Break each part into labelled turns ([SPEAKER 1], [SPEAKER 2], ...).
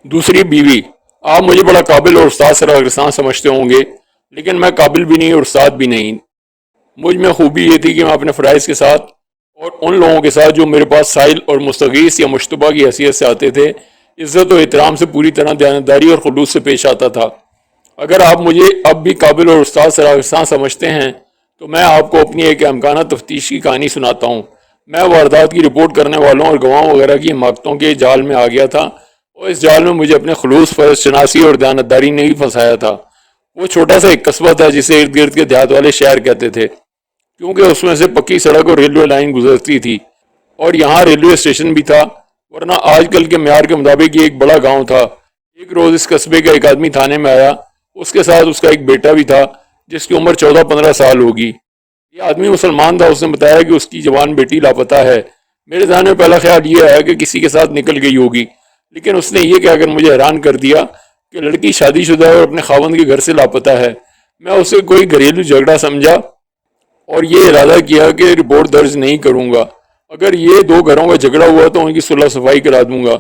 [SPEAKER 1] دوسری بیوی: آپ مجھے بڑا قابل اور استاد سرگرساں سمجھتے ہوں گے، لیکن میں قابل بھی نہیں اور استاد بھی نہیں۔ مجھ میں خوبی یہ تھی کہ میں اپنے فرائض کے ساتھ اور ان لوگوں کے ساتھ جو میرے پاس سائل اور مستغیث یا مشتبہ کی حیثیت سے آتے تھے، عزت و احترام سے پوری طرح دیانتداری اور خلوص سے پیش آتا تھا۔ اگر آپ مجھے اب بھی قابل اور استاد سرگرساں سمجھتے ہیں تو میں آپ کو اپنی ایک امکانہ تفتیش کی کہانی سناتا ہوں۔ میں واردات کی رپورٹ کرنے والوں اور گواہوں وغیرہ کی حماقتوں کے جال میں آ گیا تھا، اور اس جال میں مجھے اپنے خلوص، فرض شناسی اور دیانتداری نے ہی پھنسایا تھا۔ وہ چھوٹا سا ایک قصبہ تھا جسے ارد گرد کے دیہات والے شہر کہتے تھے، کیونکہ اس میں سے پکی سڑک اور ریلوے لائن گزرتی تھی، اور یہاں ریلوے اسٹیشن بھی تھا، ورنہ آج کل کے معیار کے مطابق یہ ایک بڑا گاؤں تھا۔ ایک روز اس قصبے کا ایک آدمی تھانے میں آیا، اس کے ساتھ اس کا ایک بیٹا بھی تھا جس کی عمر 14-15 سال ہوگی۔ یہ آدمی مسلمان تھا۔ اس نے بتایا کہ اس کی جوان بیٹی لاپتہ ہے۔ میرے ذہن میں پہلا خیال یہ آیا کہ کسی کے ساتھ نکل گئی ہوگی، لیکن اس نے یہ کہہ کر مجھے حیران کر دیا کہ لڑکی شادی شدہ ہے اور اپنے خاوند کے گھر سے لاپتہ ہے۔ میں اسے کوئی گھریلو جھگڑا سمجھا اور یہ ارادہ کیا کہ رپورٹ درج نہیں کروں گا۔ اگر یہ دو گھروں کا جھگڑا ہوا تو ان کی صلح صفائی کرا دوں گا۔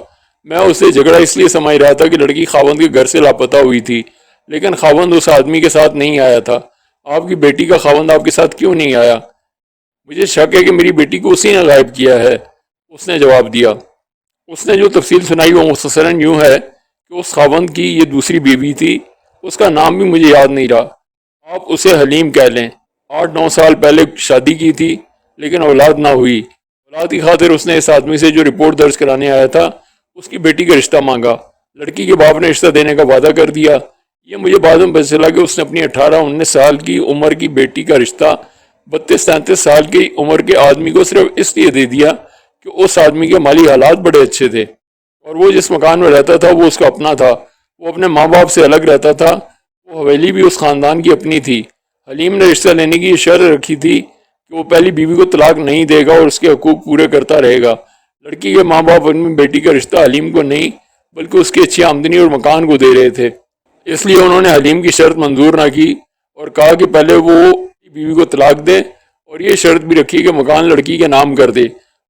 [SPEAKER 1] میں اسے جھگڑا اس لیے سمجھ رہا تھا کہ لڑکی خاوند کے گھر سے لاپتہ ہوئی تھی، لیکن خاوند اس آدمی کے ساتھ نہیں آیا تھا۔ آپ کی بیٹی کا خاوند آپ کے ساتھ کیوں نہیں آیا؟ مجھے شک ہے کہ میری بیٹی کو اسی نے غائب کیا ہے، اس نے جواب دیا۔ اس نے جو تفصیل سنائی وہ مختصراً یوں ہے کہ اس خاوند کی یہ دوسری بیوی تھی، اس کا نام بھی مجھے یاد نہیں رہا، آپ اسے حلیم کہہ لیں۔ 8-9 سال پہلے شادی کی تھی، لیکن اولاد نہ ہوئی۔ اولاد کی خاطر اس نے اس آدمی سے جو رپورٹ درج کرانے آیا تھا اس کی بیٹی کا رشتہ مانگا۔ لڑکی کے باپ نے رشتہ دینے کا وعدہ کر دیا۔ یہ مجھے بعد میں پتہ چلا کہ اس نے اپنی 18-19 سال کی عمر کی بیٹی کا رشتہ 32-33 سال کی عمر کے آدمی کو صرف اس لیے دے دیا کہ اس آدمی کے مالی حالات بڑے اچھے تھے، اور وہ جس مکان میں رہتا تھا وہ اس کا اپنا تھا۔ وہ اپنے ماں باپ سے الگ رہتا تھا۔ وہ حویلی بھی اس خاندان کی اپنی تھی۔ حلیم نے رشتہ لینے کی یہ شرط رکھی تھی کہ وہ پہلی بیوی کو طلاق نہیں دے گا اور اس کے حقوق پورے کرتا رہے گا۔ لڑکی کے ماں باپ اپنی بیٹی کا رشتہ حلیم کو نہیں بلکہ اس کی اچھی آمدنی اور مکان کو دے رہے تھے، اس لیے انہوں نے حلیم کی شرط منظور نہ کی اور کہا کہ پہلے وہ بیوی کو طلاق دے، اور یہ شرط بھی رکھی کہ مکان لڑکی کے نام کر دے،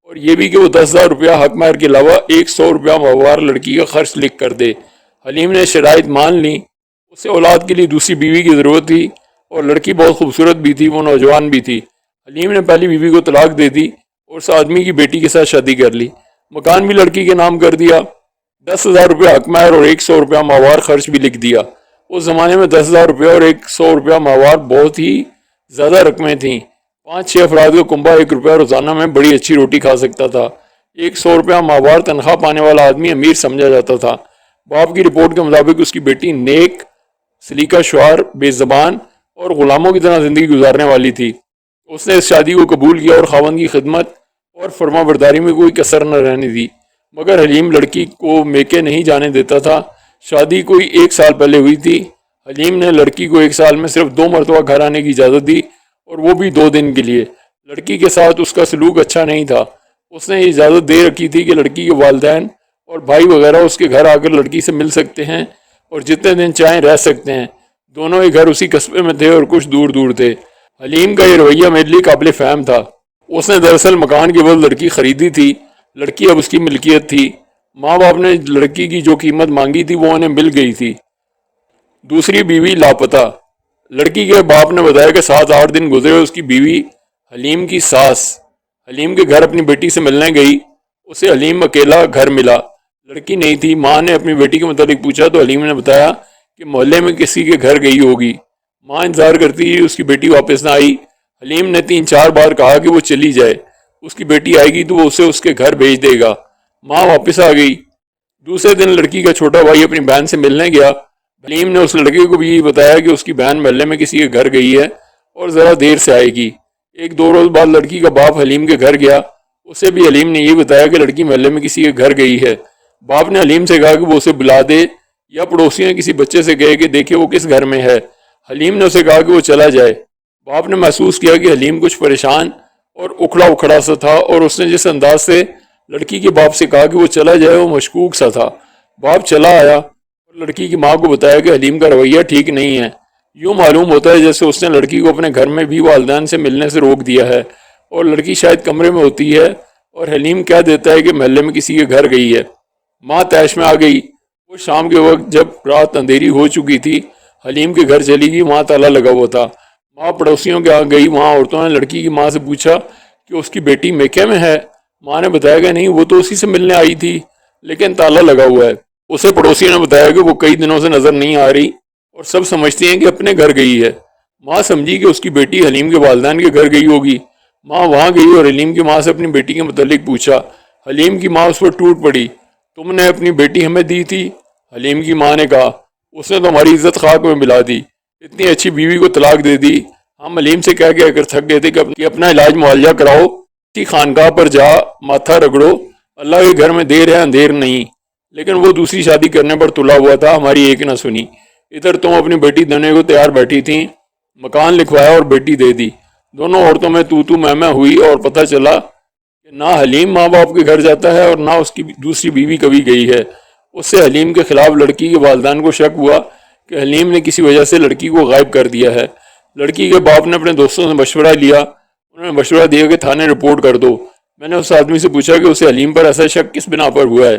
[SPEAKER 1] اور یہ بھی کہ وہ 10,000 روپیہ حق مہر کے علاوہ 100 روپیہ ماہوار لڑکی کا خرچ لکھ کر دے۔ حلیم نے شرائط مان لی۔ اسے اولاد کے لیے دوسری بیوی کی ضرورت تھی، اور لڑکی بہت خوبصورت بھی تھی، وہ نوجوان بھی تھی۔ حلیم نے پہلی بیوی کو طلاق دے دی اور اس آدمی کی بیٹی کے ساتھ شادی کر لی۔ مکان بھی لڑکی کے نام کر دیا۔ 10,000 روپیہ حق مہر اور 100 روپیہ ماہوار خرچ بھی لکھ دیا۔ اس زمانے میں 10,000 روپیہ اور 100 روپیہ ماہوار بہت ہی زیادہ رقمیں تھیں۔ 5-6 افراد کا کنبہ 1 روپیہ روزانہ میں بڑی اچھی روٹی کھا سکتا تھا۔ 100 روپیہ ماہوار تنخواہ پانے والا آدمی امیر سمجھا جاتا تھا۔ باپ کی رپورٹ کے مطابق اس کی بیٹی نیک، سلیقہ شعار، بے زبان اور غلاموں کی طرح زندگی گزارنے والی تھی۔ اس نے اس شادی کو قبول کیا اور خاوند کی خدمت اور فرما برداری میں کوئی کسر نہ رہنے دی، مگر حلیم لڑکی کو میکے نہیں جانے دیتا تھا۔ شادی کوئی 1 سال پہلے ہوئی تھی۔ حلیم نے لڑکی کو 1 سال میں صرف 2 مرتبہ گھر آنے کی اجازت دی، اور وہ بھی 2 دن کے لیے۔ لڑکی کے ساتھ اس کا سلوک اچھا نہیں تھا۔ اس نے یہ اجازت دے رکھی تھی کہ لڑکی کے والدین اور بھائی وغیرہ اس کے گھر آ کر لڑکی سے مل سکتے ہیں اور جتنے دن چاہیں رہ سکتے ہیں۔ دونوں ہی گھر اسی قصبے میں تھے اور کچھ دور دور تھے۔ حلیم کا یہ رویہ میرے لیے قابل فہم تھا۔ اس نے دراصل مکان کی بدلے لڑکی خریدی تھی۔ لڑکی اب اس کی ملکیت تھی۔ ماں باپ نے لڑکی کی جو قیمت مانگی تھی وہ انہیں مل گئی تھی۔ دوسری بیوی لاپتہ۔ لڑکی کے باپ نے بتایا کہ 7-8 دن گزرے، اس کی بیوی حلیم کی ساس حلیم کے گھر اپنی بیٹی سے ملنے گئی۔ اسے حلیم اکیلا گھر ملا، لڑکی نہیں تھی۔ ماں نے اپنی بیٹی کے متعلق پوچھا تو حلیم نے بتایا کہ محلے میں کسی کے گھر گئی ہوگی۔ ماں انتظار کرتی اس کی بیٹی واپس نہ آئی۔ حلیم نے 3-4 بار کہا کہ وہ چلی جائے، اس کی بیٹی آئے گی تو وہ اسے اس کے گھر بھیج دے گا۔ ماں واپس آ گئی۔ دوسرے دن لڑکی کا چھوٹا بھائی اپنی بہن سے ملنے گیا۔ حلیم نے اس لڑکے کو بھی بتایا کہ اس کی بہن محلے میں کسی کے گھر گئی ہے اور ذرا دیر سے آئے گی۔ 1-2 روز بعد لڑکی کا باپ حلیم کے گھر گیا۔ اسے بھی حلیم نے یہ بتایا کہ لڑکی محلے میں کسی کے گھر گئی ہے۔ باپ نے حلیم سے کہا کہ وہ اسے بلا دے، یا پڑوسی نے کسی بچے سے کہے کہ دیکھے وہ کس گھر میں ہے۔ حلیم نے اسے کہا کہ وہ چلا جائے۔ باپ نے محسوس کیا کہ حلیم کچھ پریشان اور اکھڑا اکھڑا سا تھا، اور اس نے جس انداز سے لڑکی کے باپ سے کہا کہ وہ چلا جائے وہ مشکوک سا تھا۔ باپ چلا آیا اور لڑکی کی ماں کو بتایا کہ حلیم کا رویہ ٹھیک نہیں ہے۔ یوں معلوم ہوتا ہے جیسے اس نے لڑکی کو اپنے گھر میں بھی والدین سے ملنے سے روک دیا ہے، اور لڑکی شاید کمرے میں ہوتی ہے اور حلیم کہہ دیتا ہے کہ محلے میں کسی کے گھر گئی ہے۔ ماں تیش میں آ گئی۔ وہ شام کے وقت جب رات اندھیری ہو چکی تھی حلیم کے گھر چلی گئی، وہاں تالا لگا ہوا تھا۔ ماں پڑوسیوں کے گئی، وہاں عورتوں نے لڑکی کی ماں سے پوچھا کہ اس کی بیٹی میکے میں ہے؟ ماں نے بتایا کہ نہیں، وہ تو اسی سے ملنے آئی تھی لیکن تالا لگا ہوا ہے۔ اسے پڑوسیوں نے بتایا کہ وہ کئی دنوں سے نظر نہیں آ رہی اور سب سمجھتے ہیں کہ اپنے گھر گئی ہے۔ ماں سمجھی کہ اس کی بیٹی حلیم کے والدین کے گھر گئی ہوگی۔ ماں وہاں گئی اور حلیم کی ماں سے اپنی بیٹی کے متعلق پوچھا۔ حلیم کی ماں اس پر ٹوٹ پڑی، تم نے اپنی بیٹی ہمیں دی تھی؟ حلیم کی ماں نے کہا، اس نے تو ہماری عزت خاک میں ملا دی، اتنی اچھی بیوی کو طلاق دے دی۔ ہم حلیم سے کہہ کر تھک گئے تھے کہ اپنا علاج معالجہ کراؤ، اسی خانقاہ پر جا ماتھا رگڑو، اللہ کے گھر میں دیر ہے اندھیر نہیں۔ لیکن وہ دوسری شادی کرنے پر تلا ہوا تھا، ہماری ایک نہ سنی۔ ادھر تم اپنی بیٹی دینے کو تیار بیٹھی تھیں، مکان لکھوایا اور بیٹی دے دی۔ دونوں عورتوں میں تو میں ہوئی اور پتہ چلا کہ نہ حلیم ماں باپ کے گھر جاتا ہے اور نہ اس کی دوسری بیوی کبھی گئی ہے۔ اس سے حلیم کے خلاف لڑکی کے والدین کو شک ہوا کہ حلیم نے کسی وجہ سے لڑکی کو غائب کر دیا ہے۔ لڑکی کے باپ نے اپنے دوستوں سے مشورہ لیا، انہوں نے مشورہ دیا کہ تھانے رپورٹ کر دو۔ میں نے اس آدمی سے پوچھا کہ اسے حلیم پر ایسا شک کس بنا پر ہوا ہے؟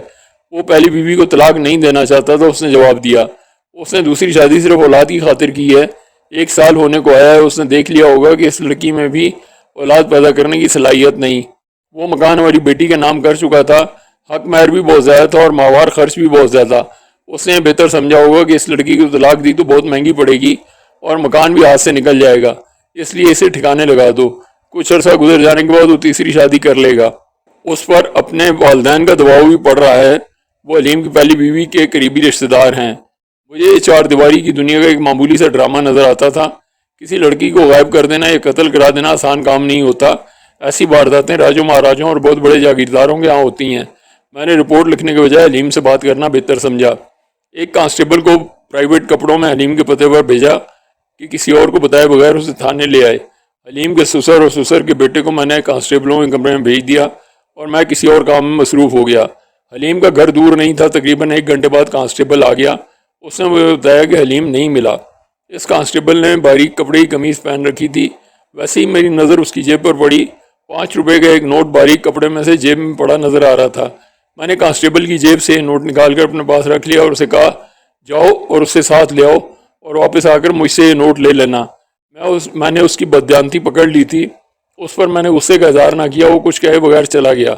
[SPEAKER 1] وہ پہلی بیوی کو طلاق نہیں دینا چاہتا تھا۔ اس نے جواب دیا، اس نے دوسری شادی صرف اولاد کی خاطر کی ہے، 1 سال ہونے کو آیا ہے، اس نے دیکھ لیا ہوگا کہ اس لڑکی میں بھی اولاد پیدا کرنے کی صلاحیت نہیں۔ وہ مکان ہماری بیٹی کے نام کر چکا تھا، حق مہر بھی بہت زیادہ تھا اور ماہوار خرچ بھی بہت زیادہ۔ اس نے بہتر سمجھا ہوگا کہ اس لڑکی کو طلاق دی تو بہت مہنگی پڑے گی اور مکان بھی ہاتھ سے نکل جائے گا، اس لیے اسے ٹھکانے لگا دو، کچھ عرصہ گزر جانے کے بعد وہ تیسری شادی کر لے گا۔ اس پر اپنے والدین کا دباؤ بھی پڑ رہا ہے، وہ حلیم کی پہلی بیوی کے قریبی رشتہ دار ہیں۔ مجھے یہ 4 دیواری کی دنیا کا ایک معمولی سا ڈرامہ نظر آتا تھا۔ کسی لڑکی کو غائب کر دینا یا قتل کرا دینا آسان کام نہیں ہوتا، ایسی وارداتیں راجوں مہاراجوں اور بہت بڑے جاگیرداروں کے ہاں ہوتی ہیں۔ میں نے رپورٹ لکھنے کے بجائے حلیم سے بات کرنا بہتر سمجھا۔ ایک کانسٹیبل کو پرائیویٹ کپڑوں میں حلیم کے پتے پر بھیجا کہ کسی اور کو بتائے بغیر اسے تھانے لے آئے۔ حلیم کے سسر اور سسر کے بیٹے کو میں نے کانسٹیبلوں کے کمرے میں بھیج دیا اور میں کسی اور کام میں مصروف ہو گیا۔ حلیم کا گھر دور نہیں تھا، تقریباً 1 گھنٹے بعد کانسٹیبل آ گیا۔ اس نے مجھے بتایا کہ حلیم نہیں ملا۔ اس کانسٹیبل نے باریک کپڑے کی قمیض پہن رکھی تھی، ویسے ہی میری نظر اس کی جیب پر پڑی۔ 5 روپے کا ایک نوٹ باریک کپڑے میں سے جیب میں پڑا نظر آ رہا تھا۔ میں نے کانسٹیبل کی جیب سے نوٹ نکال کر اپنے پاس رکھ لیا اور اسے کہا، جاؤ اور اسے ساتھ لے آؤ اور واپس آ کر مجھ سے یہ نوٹ لے لینا۔ میں نے اس کی بددیانتی پکڑ لی تھی، اس پر میں نے غصے کا اظہار نہ کیا۔ وہ کچھ کہے بغیر چلا گیا۔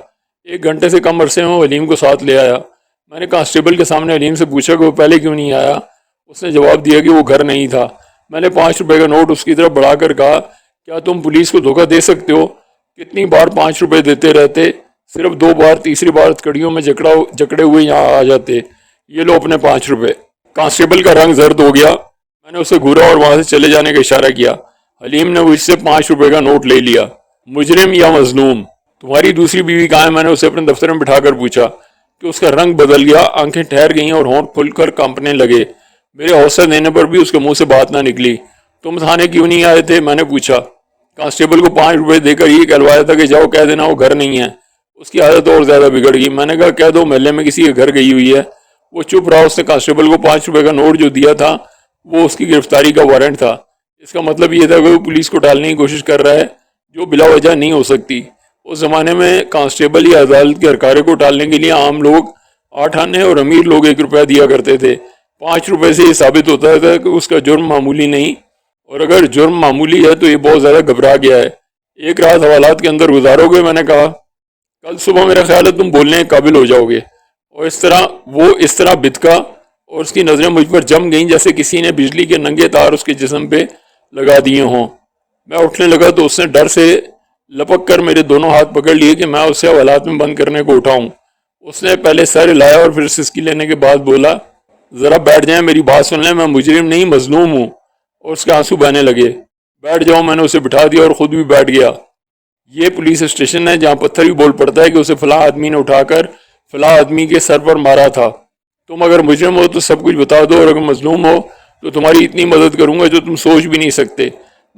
[SPEAKER 1] 1 گھنٹے سے کم عرصے میں وہ حلیم کو ساتھ لے آیا۔ میں نے کانسٹیبل کے سامنے حلیم سے پوچھا کہ وہ پہلے کیوں نہیں آیا۔ اس نے جواب دیا کہ وہ گھر نہیں تھا۔ میں نے 5 روپے کا نوٹ اس کی طرف بڑھا کر کہا، کیا تم پولیس کو دھوکہ دے سکتے ہو؟ کتنی بار 5 روپے دیتے رہتے، صرف 2 بار، تیسری بار کڑیوں میں جکڑے ہوئے یہاں آ جاتے۔ یہ لو اپنے 5 روپے۔ کانسٹیبل کا رنگ زرد ہو گیا۔ میں نے اسے گھورا اور وہاں سے چلے جانے کا اشارہ کیا۔ حلیم نے وہ اس سے 5 روپے کا نوٹ لے لیا۔ مجرم یا مظلوم، تمہاری دوسری بیوی کہاں ہے؟ میں نے اسے اپنے دفتر میں بٹھا کر پوچھا کہ اس کا رنگ بدل گیا، آنکھیں ٹھہر گئیں اور ہونٹ پھل کر کانپنے لگے۔ میرے حوصلہ دینے پر بھی اس کے منہ سے بات نہ نکلی۔ تم تھانے کیوں نہیں آئے تھے؟ میں نے پوچھا۔ کانسٹیبل کو 5 روپے دے کر یہ کہلوایا تھا کہ جاؤ کہہ دینا وہ گھر نہیں ہے۔ اس کی عادت اور زیادہ بگڑ گئی۔ میں نے کہا، کہہ دو محلے میں کسی کے گھر گئی ہوئی ہے۔ وہ چپ رہا۔ اس نے کانسٹیبل کو 5 روپے کا نوٹ جو دیا تھا وہ اس کی گرفتاری کا وارنٹ تھا۔ اس کا مطلب یہ تھا کہ وہ پولیس کو ٹالنے کی کوشش کر رہا ہے جو بلا وجہ نہیں ہو سکتی۔ اس زمانے میں کانسٹیبل یا عدالت کے ہرکارے کو ٹالنے کے لیے عام لوگ 8 آنے اور امیر لوگ 1 روپیہ دیا کرتے تھے۔ 5 روپے سے یہ ثابت ہوتا تھا کہ اس کا جرم معمولی نہیں، اور اگر جرم معمولی ہے تو یہ بہت زیادہ گھبرا گیا ہے۔ 1 رات حوالات کے اندر گزارو گے؟ میں نے کہا، کل صبح میرا خیال ہے تم بولنے کے قابل ہو جاؤ گے۔ اور اس طرح بتکا اور اس کی نظریں مجھ پر جم گئیں جیسے کسی نے بجلی کے ننگے تار اس کے جسم پہ لگا دیے ہوں۔ میں اٹھنے لگا تو اس نے ڈر سے لپک کر میرے دونوں ہاتھ پکڑ لیے کہ میں اسے حوالات میں بند کرنے کو اٹھاؤں۔ اس نے پہلے سر ہلایا اور پھر سسکی لینے کے بعد بولا، ذرا بیٹھ جائیں، میری بات سن لیں، میں مجرم نہیں مظلوم ہوں۔ اور اس کے آنسو بہنے لگے۔ بیٹھ جاؤ۔ میں نے اسے بٹھا دیا اور خود بھی بیٹھ گیا۔ یہ پولیس اسٹیشن ہے جہاں پتھر بھی بول پڑتا ہے کہ اسے فلاں آدمی نے اٹھا کر فلاں آدمی کے سر پر مارا تھا۔ تم اگر مجرم ہو تو سب کچھ بتا دو، اور اگر مظلوم ہو تو تمہاری اتنی مدد کروں گا جو تم سوچ بھی نہیں سکتے۔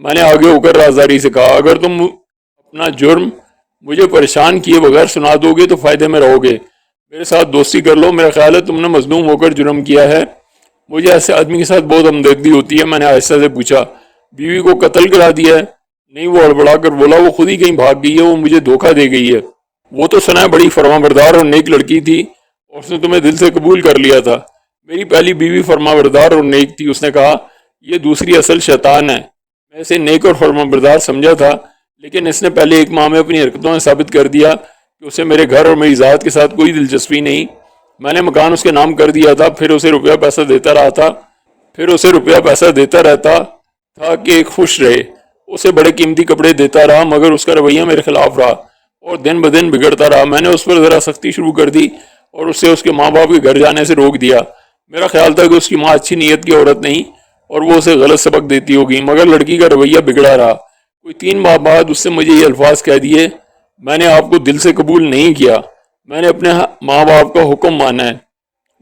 [SPEAKER 1] میں نے آگے ہو کر رازداری سے کہا، اگر تم اپنا جرم مجھے پریشان کیے بغیر سنا دو گے تو فائدے میں رہو گے۔ میرے ساتھ دوستی کر لو، میرا خیال ہے تم نے مظلوم ہو کر جرم کیا ہے۔ مجھے ایسے آدمی کے ساتھ بہت ہمدردی ہوتی ہے۔ میں نے آہستہ سے پوچھا، بیوی کو قتل کرا دیا ہے؟ نہیں، وہ ہڑبڑا کر بولا، وہ خود ہی کہیں بھاگ گئی ہے، وہ مجھے دھوکہ دے گئی ہے۔ وہ تو سنا ہے بڑی فرمانبردار اور نیک لڑکی تھی اور اس نے تمہیں دل سے قبول کر لیا تھا۔ میری پہلی بیوی فرمانبردار اور نیک تھی. اس نے کہا یہ دوسری اصل شیطان ہے. میں اسے نیک اور فرمانبردار سمجھا تھا، لیکن اس نے پہلے ایک ماہ میں اپنی حرکتوں نے ثابت کر دیا کہ اسے میرے گھر اور میری ذات کے ساتھ کوئی دلچسپی نہیں. میں نے مکان اس کے نام کر دیا تھا، پھر اسے روپیہ پیسہ دیتا رہتا تھا کہ خوش رہے. اسے بڑے قیمتی کپڑے دیتا رہا، مگر اس کا رویہ میرے خلاف رہا اور دن بدن بگڑتا رہا. میں نے اس پر ذرا سختی شروع کر دی اور اسے اس کے ماں باپ کے گھر جانے سے روک دیا. میرا خیال تھا کہ اس کی ماں اچھی نیت کی عورت نہیں اور وہ اسے غلط سبق دیتی ہوگی، مگر لڑکی کا رویہ بگڑا رہا. کوئی 3 ماہ بعد اس سے مجھے یہ الفاظ کہہ دیے: میں نے آپ کو دل سے قبول نہیں کیا، میں نے اپنے ماں باپ کا حکم مانا ہے.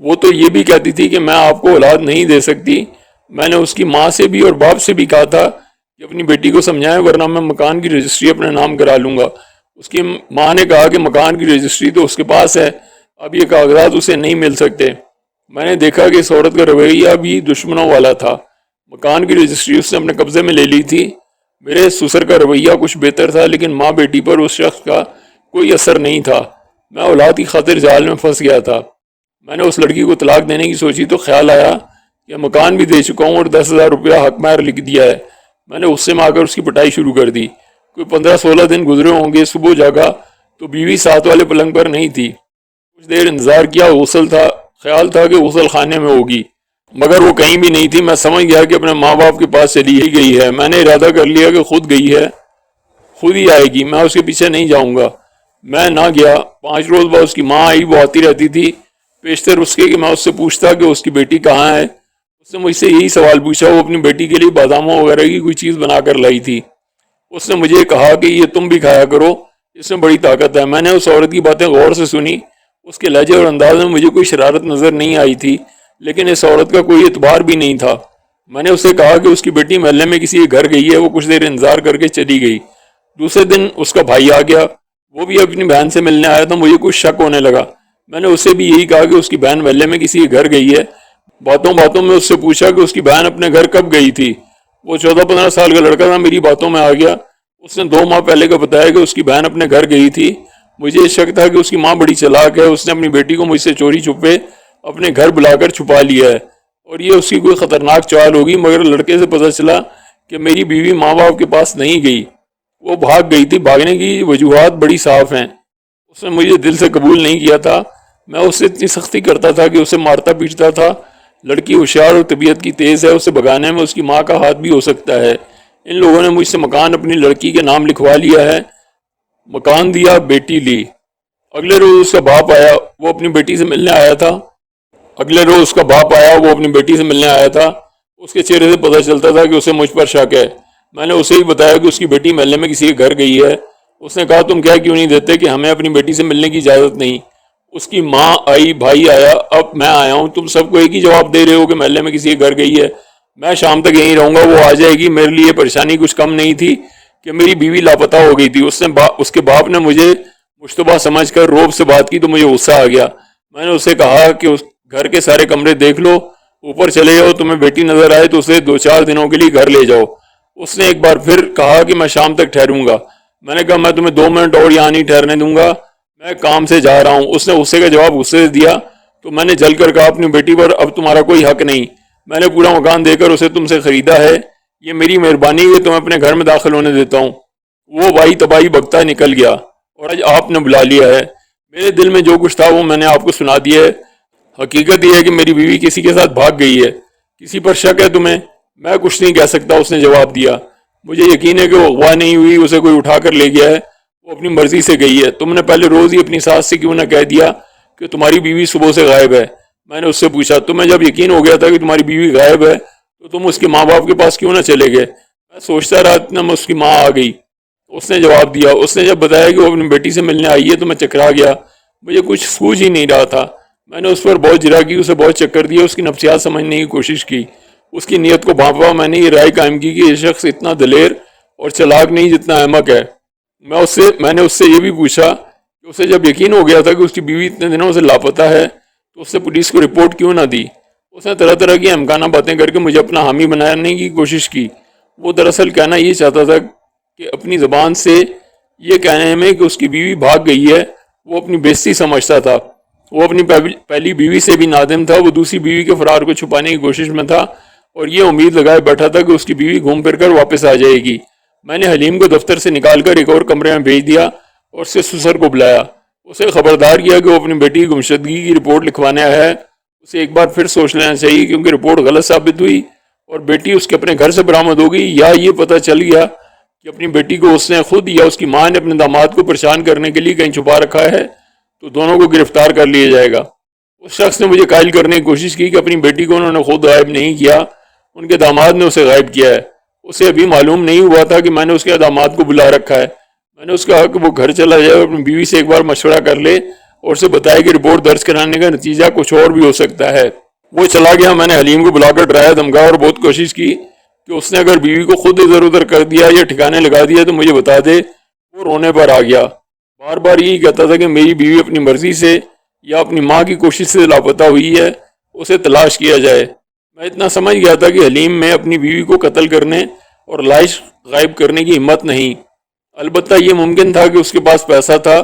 [SPEAKER 1] وہ تو یہ بھی کہتی تھی کہ میں آپ کو اولاد نہیں دے سکتی. میں نے اس کی ماں سے بھی اور باپ سے بھی کہا تھا کہ اپنی بیٹی کو سمجھائیں، ورنہ میں مکان کی رجسٹری اپنے نام کرا لوں گا. اس کی ماں نے کہا کہ مکان کی رجسٹری تو اس کے پاس ہے، اب یہ کاغذات اسے نہیں مل سکتے. میں نے دیکھا کہ اس عورت کا رویہ بھی دشمنوں والا تھا. مکان کی رجسٹری اس نے اپنے قبضے میں لے لی تھی. میرے سسر کا رویہ کچھ بہتر تھا، لیکن ماں بیٹی پر اس شخص کا کوئی اثر نہیں تھا. میں اولاد کی خاطر جال میں پھنس گیا تھا. میں نے اس لڑکی کو طلاق دینے کی سوچی تو خیال آیا کہ مکان بھی دے چکا ہوں اور 10,000 روپیہ حق مہر لکھ دیا ہے. میں نے غصے میں آ کر اس کی پٹائی شروع کر دی. کوئی 15-16 دن گزرے ہوں گے. صبح جاگا تو بیوی ساتھ والے پلنگ پر نہیں تھی. کچھ دیر انتظار کیا. خیال تھا کہ غسل خانے میں ہوگی، مگر وہ کہیں بھی نہیں تھی. میں سمجھ گیا کہ اپنے ماں باپ کے پاس چلی ہی گئی ہے. میں نے ارادہ کر لیا کہ خود گئی ہے، خود ہی آئے گی، میں اس کے پیچھے نہیں جاؤں گا. میں نہ گیا. 5 روز بعد اس کی ماں آئی. وہ آتی رہتی تھی، پیشتر اس کے کہ میں اس سے پوچھتا کہ اس کی بیٹی کہاں ہے. اس نے مجھ سے یہی سوال پوچھا. وہ اپنی بیٹی کے لیے باداموں وغیرہ کی کوئی چیز بنا کر لائی تھی. اس نے مجھے کہا کہ یہ تم بھی کھایا کرو، اس میں بڑی طاقت ہے. میں نے اس عورت کی باتیں غور سے سنی. اس کے لہجے اور انداز میں مجھے کوئی شرارت نظر نہیں آئی تھی، لیکن اس عورت کا کوئی اعتبار بھی نہیں تھا. میں نے اسے کہا کہ اس کی بیٹی محلے میں کسی کے گھر گئی ہے. وہ کچھ دیر انتظار کر کے چلی گئی. دوسرے دن اس کا بھائی آ گیا. وہ بھی اپنی بہن سے ملنے آیا تھا. مجھے کچھ شک ہونے لگا. میں نے اسے بھی یہی کہا کہ اس کی بہن محلے میں کسی کے گھر گئی ہے. باتوں میں اس سے پوچھا کہ اس کی بہن اپنے گھر کب گئی تھی. وہ 14-15 سال کا لڑکا تھا. میری باتوں میں آ گیا. اس نے 2 ماہ پہلے کا بتایا کہ اس کی بہن اپنے گھر گئی تھی. مجھے شک تھا کہ اس کی ماں بڑی چلاک ہے. اس نے اپنی بیٹی کو مجھ سے چوری چھپے اپنے گھر بلا کر چھپا لیا ہے، اور یہ اس کی کوئی خطرناک چال ہوگی. مگر لڑکے سے پتہ چلا کہ میری بیوی ماں باپ کے پاس نہیں گئی، وہ بھاگ گئی تھی. بھاگنے کی وجوہات بڑی صاف ہیں. اس نے مجھے دل سے قبول نہیں کیا تھا. میں اس سے اتنی سختی کرتا تھا کہ اسے مارتا پیٹتا تھا. لڑکی ہوشیار اور طبیعت کی تیز ہے. اسے بھگانے میں اس کی ماں کا ہاتھ بھی ہو سکتا ہے. ان لوگوں نے مجھ سے مکان اپنی لڑکی کے نام لکھوا لیا ہے. مکان دیا، بیٹی لی. اگلے روز اس کا باپ آیا. وہ اپنی بیٹی سے ملنے آیا تھا. اس کے چہرے سے پتہ چلتا تھا کہ اسے مجھ پر شک ہے. میں نے اسے ہی بتایا کہ اس کی بیٹی محلے میں کسی کے گھر گئی ہے. اس نے کہا تم کہہ کیوں نہیں دیتے کہ ہمیں اپنی بیٹی سے ملنے کی اجازت نہیں. اس کی ماں آئی، بھائی آیا، اب میں آیا ہوں. تم سب کو ایک ہی جواب دے رہے ہو کہ محلے میں کسی کے گھر گئی ہے. میں شام تک یہیں رہوں گا، وہ آ جائے گی. میرے لیے پریشانی کچھ کم نہیں تھی کہ میری بیوی لاپتہ ہو گئی تھی. اس کے باپ نے مجھے مشتبہ سمجھ کر روب سے بات کی تو مجھے غصہ آ گیا. میں نے اسے کہا کہ اس گھر کے سارے کمرے دیکھ لو، اوپر چلے جاؤ. تمہیں بیٹی نظر آئے تو اسے 2-4 دنوں کے لیے گھر لے جاؤ. اس نے ایک بار پھر کہا کہ میں شام تک ٹھہروں گا. میں نے کہا میں تمہیں 2 منٹ اور یہاں نہیں ٹھہرنے دوں گا، میں کام سے جا رہا ہوں. اس نے غصے کا جواب غصے سے دیا تو میں نے جل کر کہا اپنی بیٹی پر اب تمہارا کوئی حق نہیں. میں نے پورا مکان دے کر اسے تم سے خریدا ہے. یہ میری مہربانی ہے کہ تمہیں اپنے گھر میں داخل ہونے دیتا ہوں. وہ بھائی تباہی بکتا نکل گیا اور آج آپ نے بلا لیا ہے. میرے دل میں جو کچھ تھا وہ میں نے آپ کو سنا دیا ہے. حقیقت یہ ہے کہ میری بیوی کسی کے ساتھ بھاگ گئی ہے. کسی پر شک ہے تمہیں؟ میں کچھ نہیں کہہ سکتا. اس نے جواب دیا مجھے یقین ہے کہ وہ اغوا نہیں ہوئی، اسے کوئی اٹھا کر لے گیا ہے. وہ اپنی مرضی سے گئی ہے. تم نے پہلے روز ہی اپنی ساس سے کیوں نہ کہہ دیا کہ تمہاری بیوی صبح سے غائب ہے؟ میں نے اس سے پوچھا تمہیں جب یقین ہو گیا تھا کہ تمہاری بیوی غائب ہے تو تم اس کے ماں باپ کے پاس کیوں نہ چلے گئے؟ میں سوچتا رہا اتنا میں اس کی ماں آ گئی. اس نے جواب دیا. اس نے جب بتایا کہ وہ اپنی بیٹی سے ملنے آئی ہے تو میں چکرا گیا. مجھے کچھ سوچ ہی نہیں رہا تھا. میں نے اس پر بہت جرا کی، اسے بہت چکر دیا، اس کی نفسیات سمجھنے کی کوشش کی، اس کی نیت کو بھانپا. میں نے یہ رائے قائم کی کہ یہ شخص اتنا دلیر اور چلاک نہیں جتنا احمق ہے. میں نے اس سے یہ بھی پوچھا کہ اسے جب یقین ہو گیا تھا کہ اس کی بیوی اتنے دنوں سے لاپتہ ہے تو اس نے پولیس کو رپورٹ کیوں نہ دی؟ اس نے طرح طرح کی امکانہ باتیں کر کے مجھے اپنا حامی بنانے کی کوشش کی. وہ دراصل کہنا یہ چاہتا تھا کہ اپنی زبان سے یہ کہنے میں کہ اس کی بیوی بھاگ گئی ہے وہ اپنی بےزتی سمجھتا تھا. وہ اپنی پہلی بیوی سے بھی نادم تھا، وہ دوسری بیوی کے فرار کو چھپانے کی کوشش میں تھا اور یہ امید لگائے بیٹھا تھا کہ اس کی بیوی گھوم پھر کر واپس آ جائے گی۔ میں نے حلیم کو دفتر سے نکال کر ایک اور کمرے میں بھیج دیا اور اس کے سسر کو بلایا، اسے خبردار کیا کہ وہ اپنی بیٹی کی گمشدگی کی رپورٹ لکھوانے آیا ہے، اسے ایک بار پھر سوچ لینا چاہیے کیونکہ رپورٹ غلط ثابت ہوئی اور بیٹی اس کے اپنے گھر سے برآمد ہو گئی، یا یہ پتہ چل گیا کہ اپنی بیٹی کو اس نے خود یا اس کی ماں نے اپنے داماد کو پریشان کرنے کے لیے کہیں چھپا رکھا ہے، تو دونوں کو گرفتار کر لیا جائے گا۔ اس شخص نے مجھے قائل کرنے کی کوشش کی کہ اپنی بیٹی کو انہوں نے خود غائب نہیں کیا، ان کے داماد نے اسے غائب کیا ہے۔ اسے ابھی معلوم نہیں ہوا تھا کہ میں نے اس کے داماد کو بلا رکھا ہے۔ میں نے اس کا کہا کہ وہ گھر چلا جائے اور اپنی بیوی سے ایک بار مشورہ کر لے اور اسے بتائے کہ رپورٹ درج کرانے کا نتیجہ کچھ اور بھی ہو سکتا ہے۔ وہ چلا گیا۔ میں نے حلیم کو بلا کر ڈرایا دھمکایا اور بہت کوشش کی کہ اس نے اگر بیوی کو خود ادھر ادھر کر دیا یا ٹھکانے لگا دیا تو مجھے بتا دے۔ وہ رونے پر آ گیا، بار بار یہی کہتا تھا کہ میری بیوی اپنی مرضی سے یا اپنی ماں کی کوشش سے لاپتہ ہوئی ہے، اسے تلاش کیا جائے۔ میں اتنا سمجھ گیا تھا کہ حلیم میں اپنی بیوی کو قتل کرنے اور لائش غائب کرنے کی ہمت نہیں، البتہ یہ ممکن تھا کہ اس کے پاس پیسہ تھا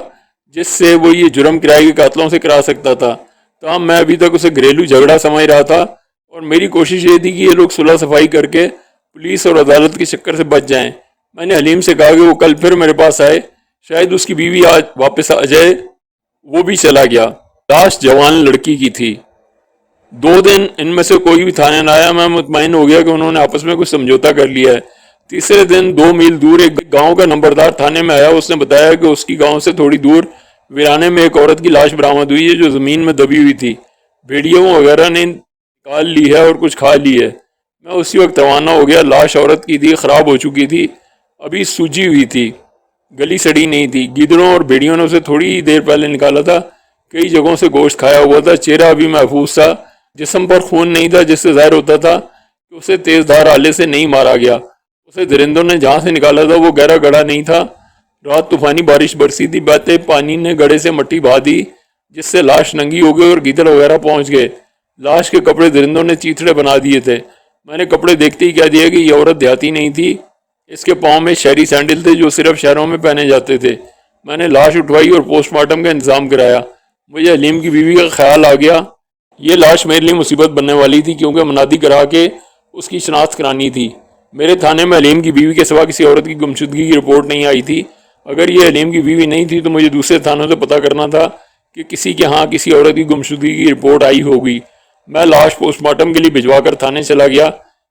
[SPEAKER 1] جس سے وہ یہ جرم کرائے کے قاتلوں سے کرا سکتا تھا۔ تاہم میں ابھی تک اسے گھریلو جھگڑا سمجھ رہا تھا اور میری کوشش یہ تھی کہ یہ لوگ صلح صفائی کر کے پولیس اور عدالت کے چکر سے بچ جائیں۔ میں نے حلیم سے کہا کہ وہ کل پھر میرے پاس آئے، شاید اس کی بیوی آج واپس آ جائے۔ وہ بھی چلا گیا۔ لاش جوان لڑکی کی تھی۔ 2 دن ان میں سے کوئی بھی تھانے نہ آیا۔ میں مطمئن ہو گیا کہ انہوں نے آپس میں کچھ سمجھوتا کر لیا ہے۔ تیسرے دن 2 میل دور ایک گاؤں کا نمبردار تھانے میں آیا۔ اس نے بتایا کہ اس کی گاؤں سے تھوڑی دور ویرانے میں ایک عورت کی لاش برآمد ہوئی ہے جو زمین میں دبی ہوئی تھی، بھیڑیوں وغیرہ نے نکال لی ہے اور کچھ کھا لی ہے۔ میں اسی وقت روانہ ہو گیا۔ لاش عورت کی تھی، خراب ہو چکی تھی، ابھی سوجی ہوئی تھی، گلی سڑی نہیں تھی۔ گیدڑوں اور بھیڑیوں نے اسے تھوڑی ہی دیر پہلے نکالا تھا، کئی جگہوں سے گوشت کھایا ہوا تھا، چہرہ ابھی محفوظ تھا، جسم پر خون نہیں تھا جس سے ظاہر ہوتا تھا کہ اسے تیز دھار آلے سے نہیں مارا گیا۔ اسے درندوں نے جہاں سے نکالا تھا وہ گہرا گڑھا نہیں تھا۔ رات طوفانی بارش برسی تھی، بہتے پانی نے گڑھے سے مٹی بہا دی جس سے لاش ننگی ہو گئی اور گیدڑ وغیرہ پہنچ گئے۔ لاش کے کپڑے درندوں نے چیتڑے بنا دیے تھے۔ میں نے کپڑے دیکھتے ہی کہہ دیا کہ یہ عورت دیہاتی نہیں تھی، اس کے پاؤں میں شہری سینڈل تھے جو صرف شہروں میں پہنے جاتے تھے۔ میں نے لاش اٹھوائی اور پوسٹ مارٹم کا انتظام کرایا۔ مجھے حلیم کی بیوی کا خیال آ گیا۔ یہ لاش میرے لیے مصیبت بننے والی تھی کیونکہ منادی کرا کے اس کی شناخت کرانی تھی۔ میرے تھانے میں حلیم کی بیوی کے سوا کسی عورت کی گمشدگی کی رپورٹ نہیں آئی تھی۔ اگر یہ حلیم کی بیوی نہیں تھی تو مجھے دوسرے تھانوں سے پتہ کرنا تھا کہ کسی کے ہاں کسی عورت کی گمشدگی کی رپورٹ آئی ہوگی۔ میں لاش پوسٹ مارٹم کے لیے بھجوا کر تھانے چلا گیا۔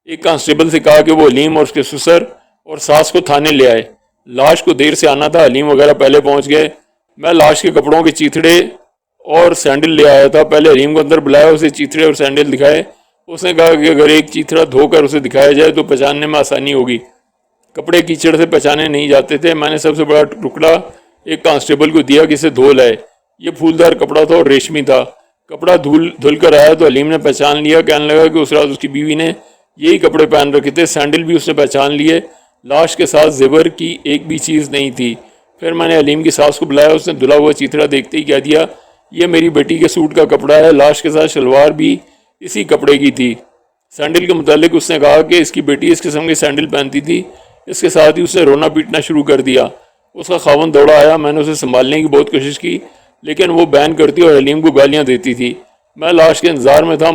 [SPEAKER 1] ایک کانسٹیبل سے کہا کہ وہ حلیم اور اس کے سسر اور ساس کو تھانے لے آئے۔ لاش کو دیر سے آنا تھا، حلیم وغیرہ پہلے پہنچ گئے۔ میں لاش کے کپڑوں کے چیتڑے اور سینڈل لے آیا تھا۔ پہلے حلیم کو اندر بلایا، اسے چیتڑے اور سینڈل دکھائے۔ اس نے کہا کہ اگر ایک چیتڑا دھو کر اسے دکھایا جائے تو پہچاننے میں آسانی ہوگی، کپڑے کیچڑ سے پہچانے نہیں جاتے تھے۔ میں نے سب سے بڑا ٹکڑا ایک کانسٹیبل کو دیا کہ اسے دھو لائے۔ یہ پھولدار کپڑا تھا اور ریشمی تھا۔ کپڑا دھل کر آیا تو حلیم نے پہچان لیا، کہنے لگا کہ اس رات اس کی بیوی نے یہی کپڑے پہن رکھے تھے۔ سینڈل بھی اس نے پہچان لیے۔ لاش کے ساتھ زیور کی ایک بھی چیز نہیں تھی۔ پھر میں نے حلیم کی ساس کو بلایا، اس نے دھلا ہوا چیتڑا دیکھتے ہی کہہ دیا یہ میری بیٹی کے سوٹ کا کپڑا ہے۔ لاش کے ساتھ شلوار بھی اسی کپڑے کی تھی۔ سینڈل کے متعلق اس نے کہا کہ اس کی بیٹی اس قسم کے سینڈل پہنتی تھی۔ اس کے ساتھ ہی اس نے رونا پیٹنا شروع کر دیا۔ اس کا خاوند دوڑا آیا۔ میں نے اسے سنبھالنے کی بہت کوشش کی لیکن وہ بین کرتی اور حلیم کو گالیاں دیتی تھی۔ میں لاش کے انتظار میں تھا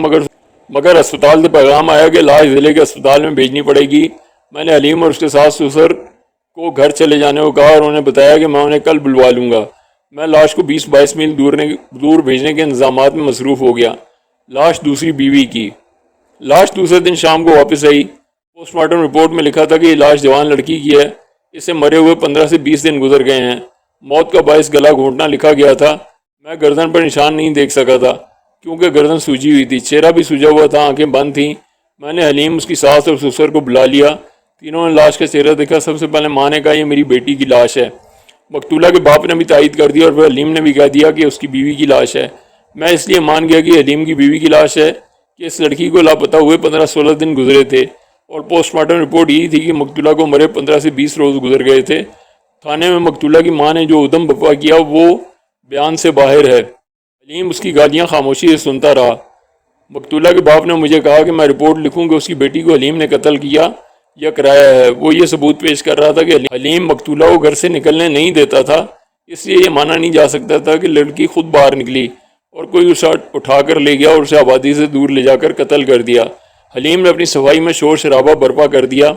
[SPEAKER 1] مگر اسپتال سے پیغام آیا کہ لاش ضلع کے اسپتال میں بھیجنی پڑے گی۔ میں نے حلیم اور اس کے ساس سسر کو گھر چلے جانے کو کہا اور انہیں بتایا کہ میں انہیں کل بلوا لوں گا۔ میں لاش کو 20-22 میل دور بھیجنے کے انتظامات میں مصروف ہو گیا۔ لاش دوسری بیوی کی۔ لاش دوسرے دن شام کو واپس آئی۔ پوسٹ مارٹم رپورٹ میں لکھا تھا کہ یہ لاش جوان لڑکی کی ہے، اسے مرے ہوئے 15 سے 20 دن گزر گئے ہیں۔ موت کا باعث گلا گھونٹنا لکھا گیا تھا۔ میں گردن پر نشان نہیں دیکھ سکا تھا کیونکہ گردن سوجی ہوئی تھی، چہرہ بھی سوجا ہوا تھا، آنکھیں بند تھیں۔ میں نے حلیم، اس کی ساس اور سسر کو بلا لیا۔ تینوں نے لاش کا چہرہ دیکھا۔ سب سے پہلے ماں نے کہا یہ میری بیٹی کی لاش ہے۔ مقتولہ کے باپ نے بھی تائید کر دیا اور پھر حلیم نے بھی کہہ دیا کہ اس کی بیوی کی لاش ہے۔ میں اس لیے مان گیا کہ حلیم کی بیوی کی لاش ہے کہ اس لڑکی کو لاپتہ ہوئے 15-16 دن گزرے تھے اور پوسٹ مارٹم رپورٹ یہی تھی کہ مقتولہ کو مرے 15 سے 20 روز گزر گئے تھے۔ تھانے میں مقتولہ کی ماں نے جو ادم بپا کیا وہ بیان سے باہر ہے۔ حلیم اس کی گالیاں خاموشی سے سنتا رہا۔ مقتولہ کے باپ نے مجھے کہا کہ میں رپورٹ لکھوں کہ اس کی بیٹی کو حلیم نے قتل کیا یا کرایا ہے۔ وہ یہ ثبوت پیش کر رہا تھا کہ حلیم مقتولہ کو گھر سے نکلنے نہیں دیتا تھا، اس لیے یہ مانا نہیں جا سکتا تھا کہ لڑکی خود باہر نکلی۔ اور کوئی اسے اٹھا کر لے گیا اور اسے آبادی سے دور لے جا کر قتل کر دیا۔ حلیم نے اپنی صفائی میں شور شرابہ برپا کر دیا۔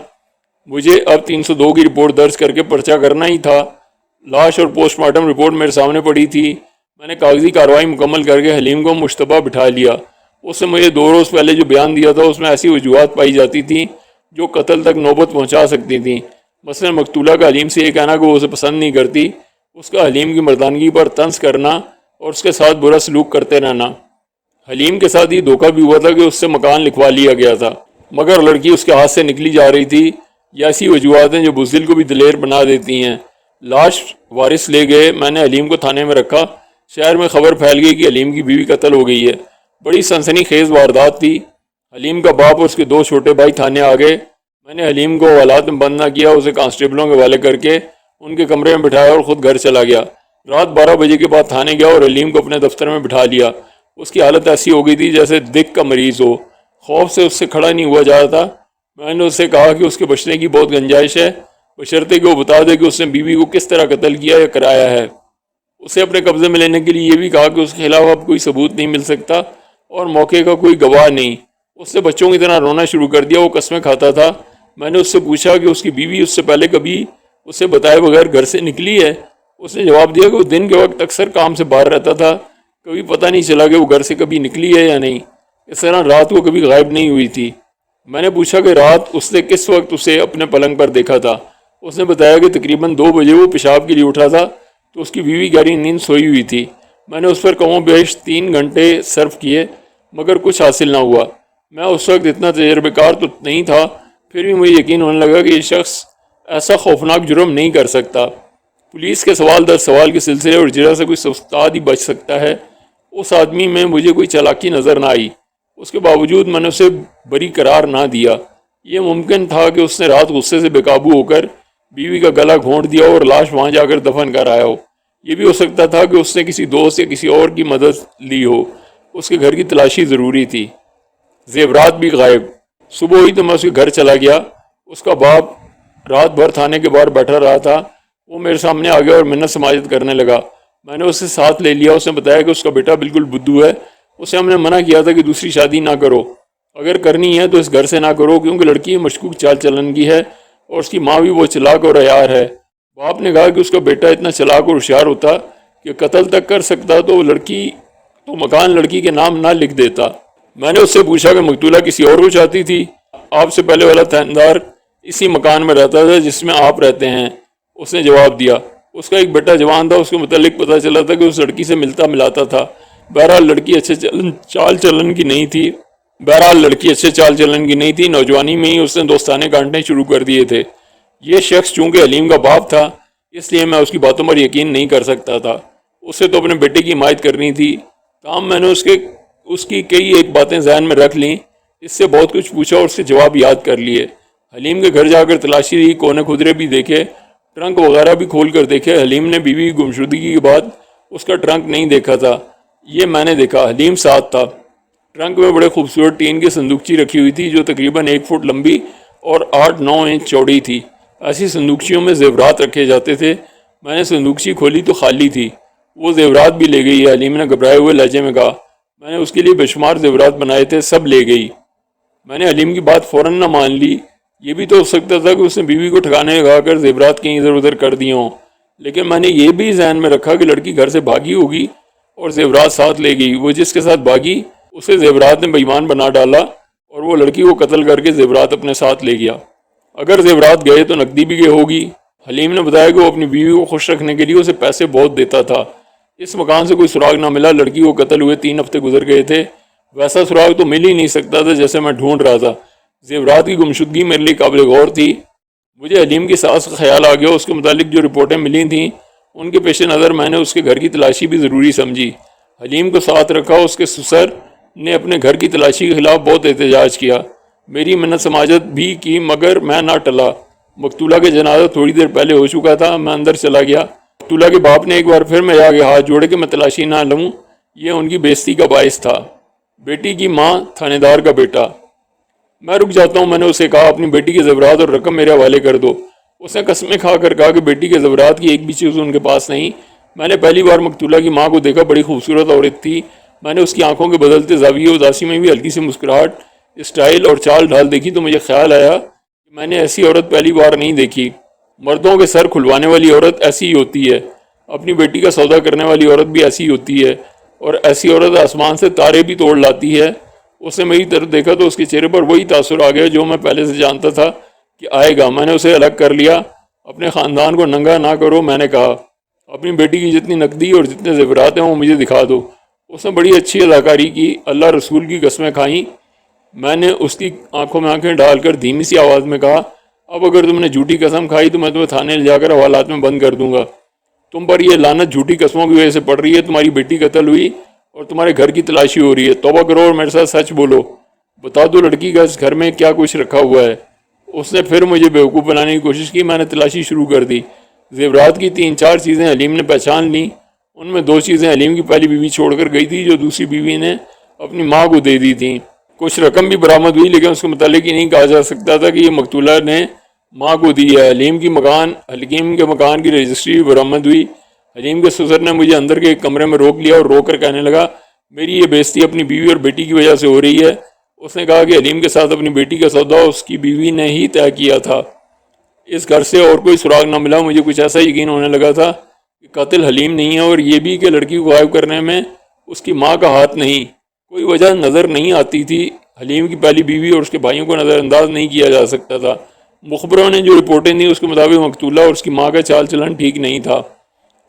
[SPEAKER 1] مجھے اب 302 کی رپورٹ درج کر کے پرچہ کرنا ہی تھا۔ لاش اور پوسٹ مارٹم رپورٹ میرے سامنے پڑی تھی۔ میں نے کاغذی کارروائی مکمل کر کے حلیم کو مشتبہ بٹھا لیا۔ اس نے مجھے 2 روز پہلے جو بیان دیا تھا اس میں ایسی وجوہات پائی جاتی تھیں جو قتل تک نوبت پہنچا سکتی تھیں۔ مثلا مقتولہ کا حلیم سے یہ کہنا کہ وہ اسے پسند نہیں کرتی، اس کا حلیم کی مردانگی پر طنز کرنا اور اس کے ساتھ برا سلوک کرتے رہنا۔ حلیم کے ساتھ یہ دھوکہ بھی ہوا تھا کہ اس سے مکان لکھوا لیا گیا تھا، مگر لڑکی اس کے ہاتھ سے نکلی جا رہی تھی۔ یہ ایسی وجوہات ہیں جو بزدل کو بھی دلیر بنا دیتی ہیں۔ لاش وارث لے گئے، میں نے حلیم کو تھانے میں رکھا۔ شہر میں خبر پھیل گئی کہ حلیم کی بیوی قتل ہو گئی ہے۔ بڑی سنسنی خیز واردات تھی۔ حلیم کا باپ اور اس کے 2 چھوٹے بھائی تھانے آ گئے۔ میں نے حلیم کو حوالات میں بند نہ کیا، اسے کانسٹیبلوں کے حوالے کر کے ان کے کمرے میں بٹھایا اور خود گھر چلا گیا۔ رات 12 بجے کے بعد تھانے گیا اور حلیم کو اپنے دفتر میں بٹھا لیا۔ اس کی حالت ایسی ہو گئی تھی جیسے دق کا مریض ہو۔ خوف سے اس سے کھڑا نہیں ہوا جا رہا تھا۔ میں نے اس سے کہا کہ اس کے بچنے کی بہت گنجائش ہے، بشرطے کہ وہ بتا دے کہ اس نے بیوی کو کس طرح قتل کیا یا کرایا ہے۔ اسے اپنے قبضے میں لینے کے لیے یہ بھی کہا کہ اس کے خلاف اب کوئی ثبوت نہیں مل سکتا اور موقع کا کوئی گواہ نہیں۔ اس نے بچوں کی طرح رونا شروع کر دیا، وہ قسمیں کھاتا تھا۔ میں نے اس سے پوچھا کہ اس کی بیوی اس سے پہلے کبھی اسے بتائے بغیر گھر سے نکلی ہے؟ اس نے جواب دیا کہ وہ دن کے وقت اکثر کام سے باہر رہتا تھا، کبھی پتہ نہیں چلا کہ وہ گھر سے کبھی نکلی ہے یا نہیں۔ اس طرح رات کو کبھی غائب نہیں ہوئی تھی۔ میں نے پوچھا کہ رات اس نے کس وقت اسے اپنے پلنگ پر دیکھا تھا؟ اس نے بتایا کہ تقریباً 2 بجے وہ پیشاب کے لیے اٹھا تھا تو اس کی بیوی گہری نیند سوئی ہوئی تھی۔ میں نے اس پر کم و بیش 3 گھنٹے صرف کیے مگر کچھ حاصل نہ ہوا۔ میں اس وقت اتنا تجربہ کار تو نہیں تھا، پھر بھی مجھے یقین ہونے لگا کہ یہ شخص ایسا خوفناک جرم نہیں کر سکتا۔ پولیس کے سوال در سوال کے سلسلے اور جرح سے کوئی استاد ہی بچ سکتا ہے۔ اس آدمی میں مجھے کوئی چالاکی نظر نہ آئی۔ اس کے باوجود میں نے اسے بری قرار نہ دیا۔ یہ ممکن تھا کہ اس نے رات غصے سے بے قابو ہو کر بیوی کا گلا گھونٹ دیا اور لاش وہاں جا کر دفن کر آیا ہو۔ یہ بھی ہو سکتا تھا کہ اس نے کسی دوست یا کسی اور کی مدد لی ہو۔ اس کے گھر کی تلاشی ضروری تھی۔ زیورات بھی غائب۔ صبح ہوئی تو میں اس کے گھر چلا گیا۔ اس کا باپ رات بھر تھانے کے باہر بیٹھا رہا تھا۔ وہ میرے سامنے آ گیا اور منت سماجت کرنے لگا۔ میں نے اسے ساتھ لے لیا۔ اس نے بتایا کہ اس کا بیٹا بالکل بدھو ہے۔ اسے ہم نے منع کیا تھا کہ دوسری شادی نہ کرو، اگر کرنی ہے تو اس گھر سے نہ کرو، کیونکہ لڑکی مشکوک چال چلن کی ہے اور اس کی ماں بھی وہ چلاک اور عیار ہے۔ باپ نے کہا کہ اس کا بیٹا اتنا چلاک اور ہوشیار ہوتا کہ قتل تک کر سکتا تو لڑکی تو مکان لڑکی کے نام نہ لکھ دیتا۔ میں نے اس سے پوچھا کہ مقتولہ کسی اور کو چاہتی تھی؟ آپ سے پہلے والا تھاندار اسی مکان میں رہتا تھا جس میں آپ رہتے ہیں، اس نے جواب دیا۔ اس کا ایک بیٹا جوان تھا، اس کے متعلق پتہ چلا تھا کہ اس لڑکی سے ملتا ملاتا تھا۔ بہرحال لڑکی اچھے چال چلن کی نہیں تھی۔ نوجوانی میں ہی اس نے دوستانے کاٹنے شروع کر دیے تھے۔ یہ شخص چونکہ حلیم کا باپ تھا اس لیے میں اس کی باتوں پر یقین نہیں کر سکتا تھا۔ اسے تو اپنے بیٹے کی حمایت کرنی تھی۔ تاہم میں نے اس کی کئی ایک باتیں ذہن میں رکھ لیں، اس سے بہت کچھ پوچھا اور اس کے جواب یاد کر لیے۔ حلیم کے گھر جا کر تلاشی دی، کونے خدرے بھی دیکھے، ٹرنک وغیرہ بھی کھول کر دیکھے۔ حلیم نے بیوی کی گمشدگی کے بعد اس کا ٹرنک نہیں دیکھا تھا، یہ میں نے دیکھا۔ حلیم ساتھ تھا۔ ٹرنک میں بڑے خوبصورت ٹین کی صندوقچی رکھی ہوئی تھی جو تقریباً 1 فٹ لمبی اور 8-9 انچ چوڑی تھی۔ ایسی صندوقچیوں میں زیورات رکھے جاتے تھے۔ میں نے صندوقچی کھولی تو خالی تھی۔ وہ زیورات بھی لے گئی ہے، حلیم نے گھبرائے ہوئے لہجے میں کہا۔ میں نے اس کے لیے بے شمار زیورات بنائے تھے، سب لے گئی۔ میں نے حلیم کی بات فوراً نہ مان لی۔ یہ بھی تو ہو سکتا تھا کہ اس نے بیوی کو ٹھکانے لگا کر زیورات کہیں ادھر ادھر کر دی ہوں، لیکن میں نے یہ بھی ذہن میں رکھا کہ لڑکی گھر سے بھاگی ہوگی اور زیورات ساتھ لے گئی۔ وہ جس کے ساتھ بھاگی اسے زیورات نے بے ایمان بنا ڈالا اور وہ لڑکی کو قتل کر کے زیورات اپنے ساتھ لے گیا۔ اگر زیورات گئے تو نقدی بھی گئے ہوگی۔ حلیم نے بتایا کہ وہ اپنی بیوی کو خوش رکھنے کے لیے اسے پیسے بہت دیتا تھا۔ اس مکان سے کوئی سراغ نہ ملا۔ لڑکی کو قتل ہوئے 3 ہفتے گزر گئے تھے، ویسا سراغ تو مل ہی نہیں سکتا تھا جیسے میں ڈھونڈ رہا تھا۔ زیورات کی گمشدگی میرے لیے قابل غور تھی۔ مجھے حلیم کی ساس کا خیال آ گیا۔ اس کے متعلق جو رپورٹیں ملی تھیں ان کے پیش نظر میں نے اس کے گھر کی تلاشی بھی ضروری سمجھی۔ حلیم کو ساتھ رکھا۔ اس کے سسر نے اپنے گھر کی تلاشی کے خلاف بہت احتجاج کیا، میری منت سماجت بھی کی، مگر میں نہ ٹلا۔ مقتولہ کے جنازہ تھوڑی دیر پہلے ہو چکا تھا۔ میں اندر چلا گیا۔ مقتولہ کے باپ نے ایک بار پھر میرے آگے ہاتھ جوڑے کہ میں تلاشی نہ لوں، یہ ان کی بے عزتی کا باعث تھا۔ بیٹی کی ماں، تھانے دار کا بیٹا۔ میں رک جاتا ہوں، میں نے اسے کہا اپنی بیٹی کے زیورات اور رقم میرے حوالے کر دو۔ اس نے قسمیں کھا کر کہا کہ بیٹی کے زیورات کی ایک بھی چیز ان کے پاس نہیں۔ میں نے پہلی بار مقتولہ کی ماں کو دیکھا، بڑی خوبصورت عورت تھی میں نے اس کی آنکھوں کے بدلتے زاویے اداسی میں بھی ہلکی سی مسکراہٹ، اسٹائل اور چال ڈھال دیکھی تو مجھے خیال آیا کہ میں نے ایسی عورت پہلی بار نہیں دیکھی۔ مردوں کے سر کھلوانے والی عورت ایسی ہی ہوتی ہے، اپنی بیٹی کا سودا کرنے والی عورت بھی ایسی ہی ہوتی ہے، اور ایسی عورت آسمان سے تارے بھی توڑ لاتی ہے۔ اس نے میری طرف دیکھا تو اس کے چہرے پر وہی تاثر آ گیا جو میں پہلے سے جانتا تھا کہ آئے گا۔ میں نے اسے الگ کر لیا۔ اپنے خاندان کو ننگا نہ کرو، میں نے کہا۔ اپنی بیٹی کی جتنی نقدی اور جتنے زیورات ہیں وہ مجھے دکھا دو۔ اس نے بڑی اچھی اداکاری کی، اللہ رسول کی قسمیں کھائیں۔ میں نے اس کی آنکھوں میں آنکھیں ڈال کر دھیمی سی آواز میں کہا، اب اگر تم نے جھوٹی قسم کھائی تو میں تمہیں تھانے لے جا کر حوالات میں بند کر دوں گا۔ تم پر یہ لعنت جھوٹی قسموں کی وجہ سے پڑ رہی ہے۔ تمہاری بیٹی قتل ہوئی اور تمہارے گھر کی تلاشی ہو رہی ہے۔ توبہ کرو اور میرے ساتھ سچ بولو، بتا دو لڑکی کا اس گھر میں کیا کچھ رکھا ہوا ہے۔ اس نے پھر مجھے بیوقوف بنانے کی کوشش کی۔ میں نے تلاشی شروع کر دی۔ زیورات کی 3-4 چیزیں حلیم نے پہچان لیں۔ ان میں 2 چیزیں حلیم کی پہلی بیوی چھوڑ کر گئی تھی جو دوسری بیوی نے اپنی ماں کو دے دی تھیں۔ کچھ رقم بھی برآمد ہوئی، لیکن اس کے متعلق یہ نہیں کہا جا سکتا تھا کہ یہ مقتولہ نے ماں کو دی ہے۔ حلیم کے مکان کی رجسٹری بھی برآمد ہوئی۔ حلیم کے سسر نے مجھے اندر کے ایک کمرے میں روک لیا اور رو کر کہنے لگا، میری یہ بے عزتی اپنی بیوی اور بیٹی کی وجہ سے ہو رہی ہے۔ اس نے کہا کہ حلیم کے ساتھ اپنی بیٹی کا سودا اس کی بیوی نے ہی طے کیا تھا۔ اس گھر سے اور کوئی سراغ نہ ملا۔ مجھے کچھ ایسا یقین ہونے لگا تھا کہ قاتل حلیم نہیں ہے، اور یہ بھی کہ لڑکی کو غائب کرنے میں اس کی ماں کا ہاتھ نہیں۔ کوئی وجہ نظر نہیں آتی تھی۔ حلیم کی پہلی بیوی اور اس کے بھائیوں کو نظر انداز نہیں کیا جا سکتا تھا۔ مخبروں نے جو رپورٹیں دیں اس کے مطابق مقتولہ اور اس کی ماں کا چال چلن ٹھیک نہیں تھا۔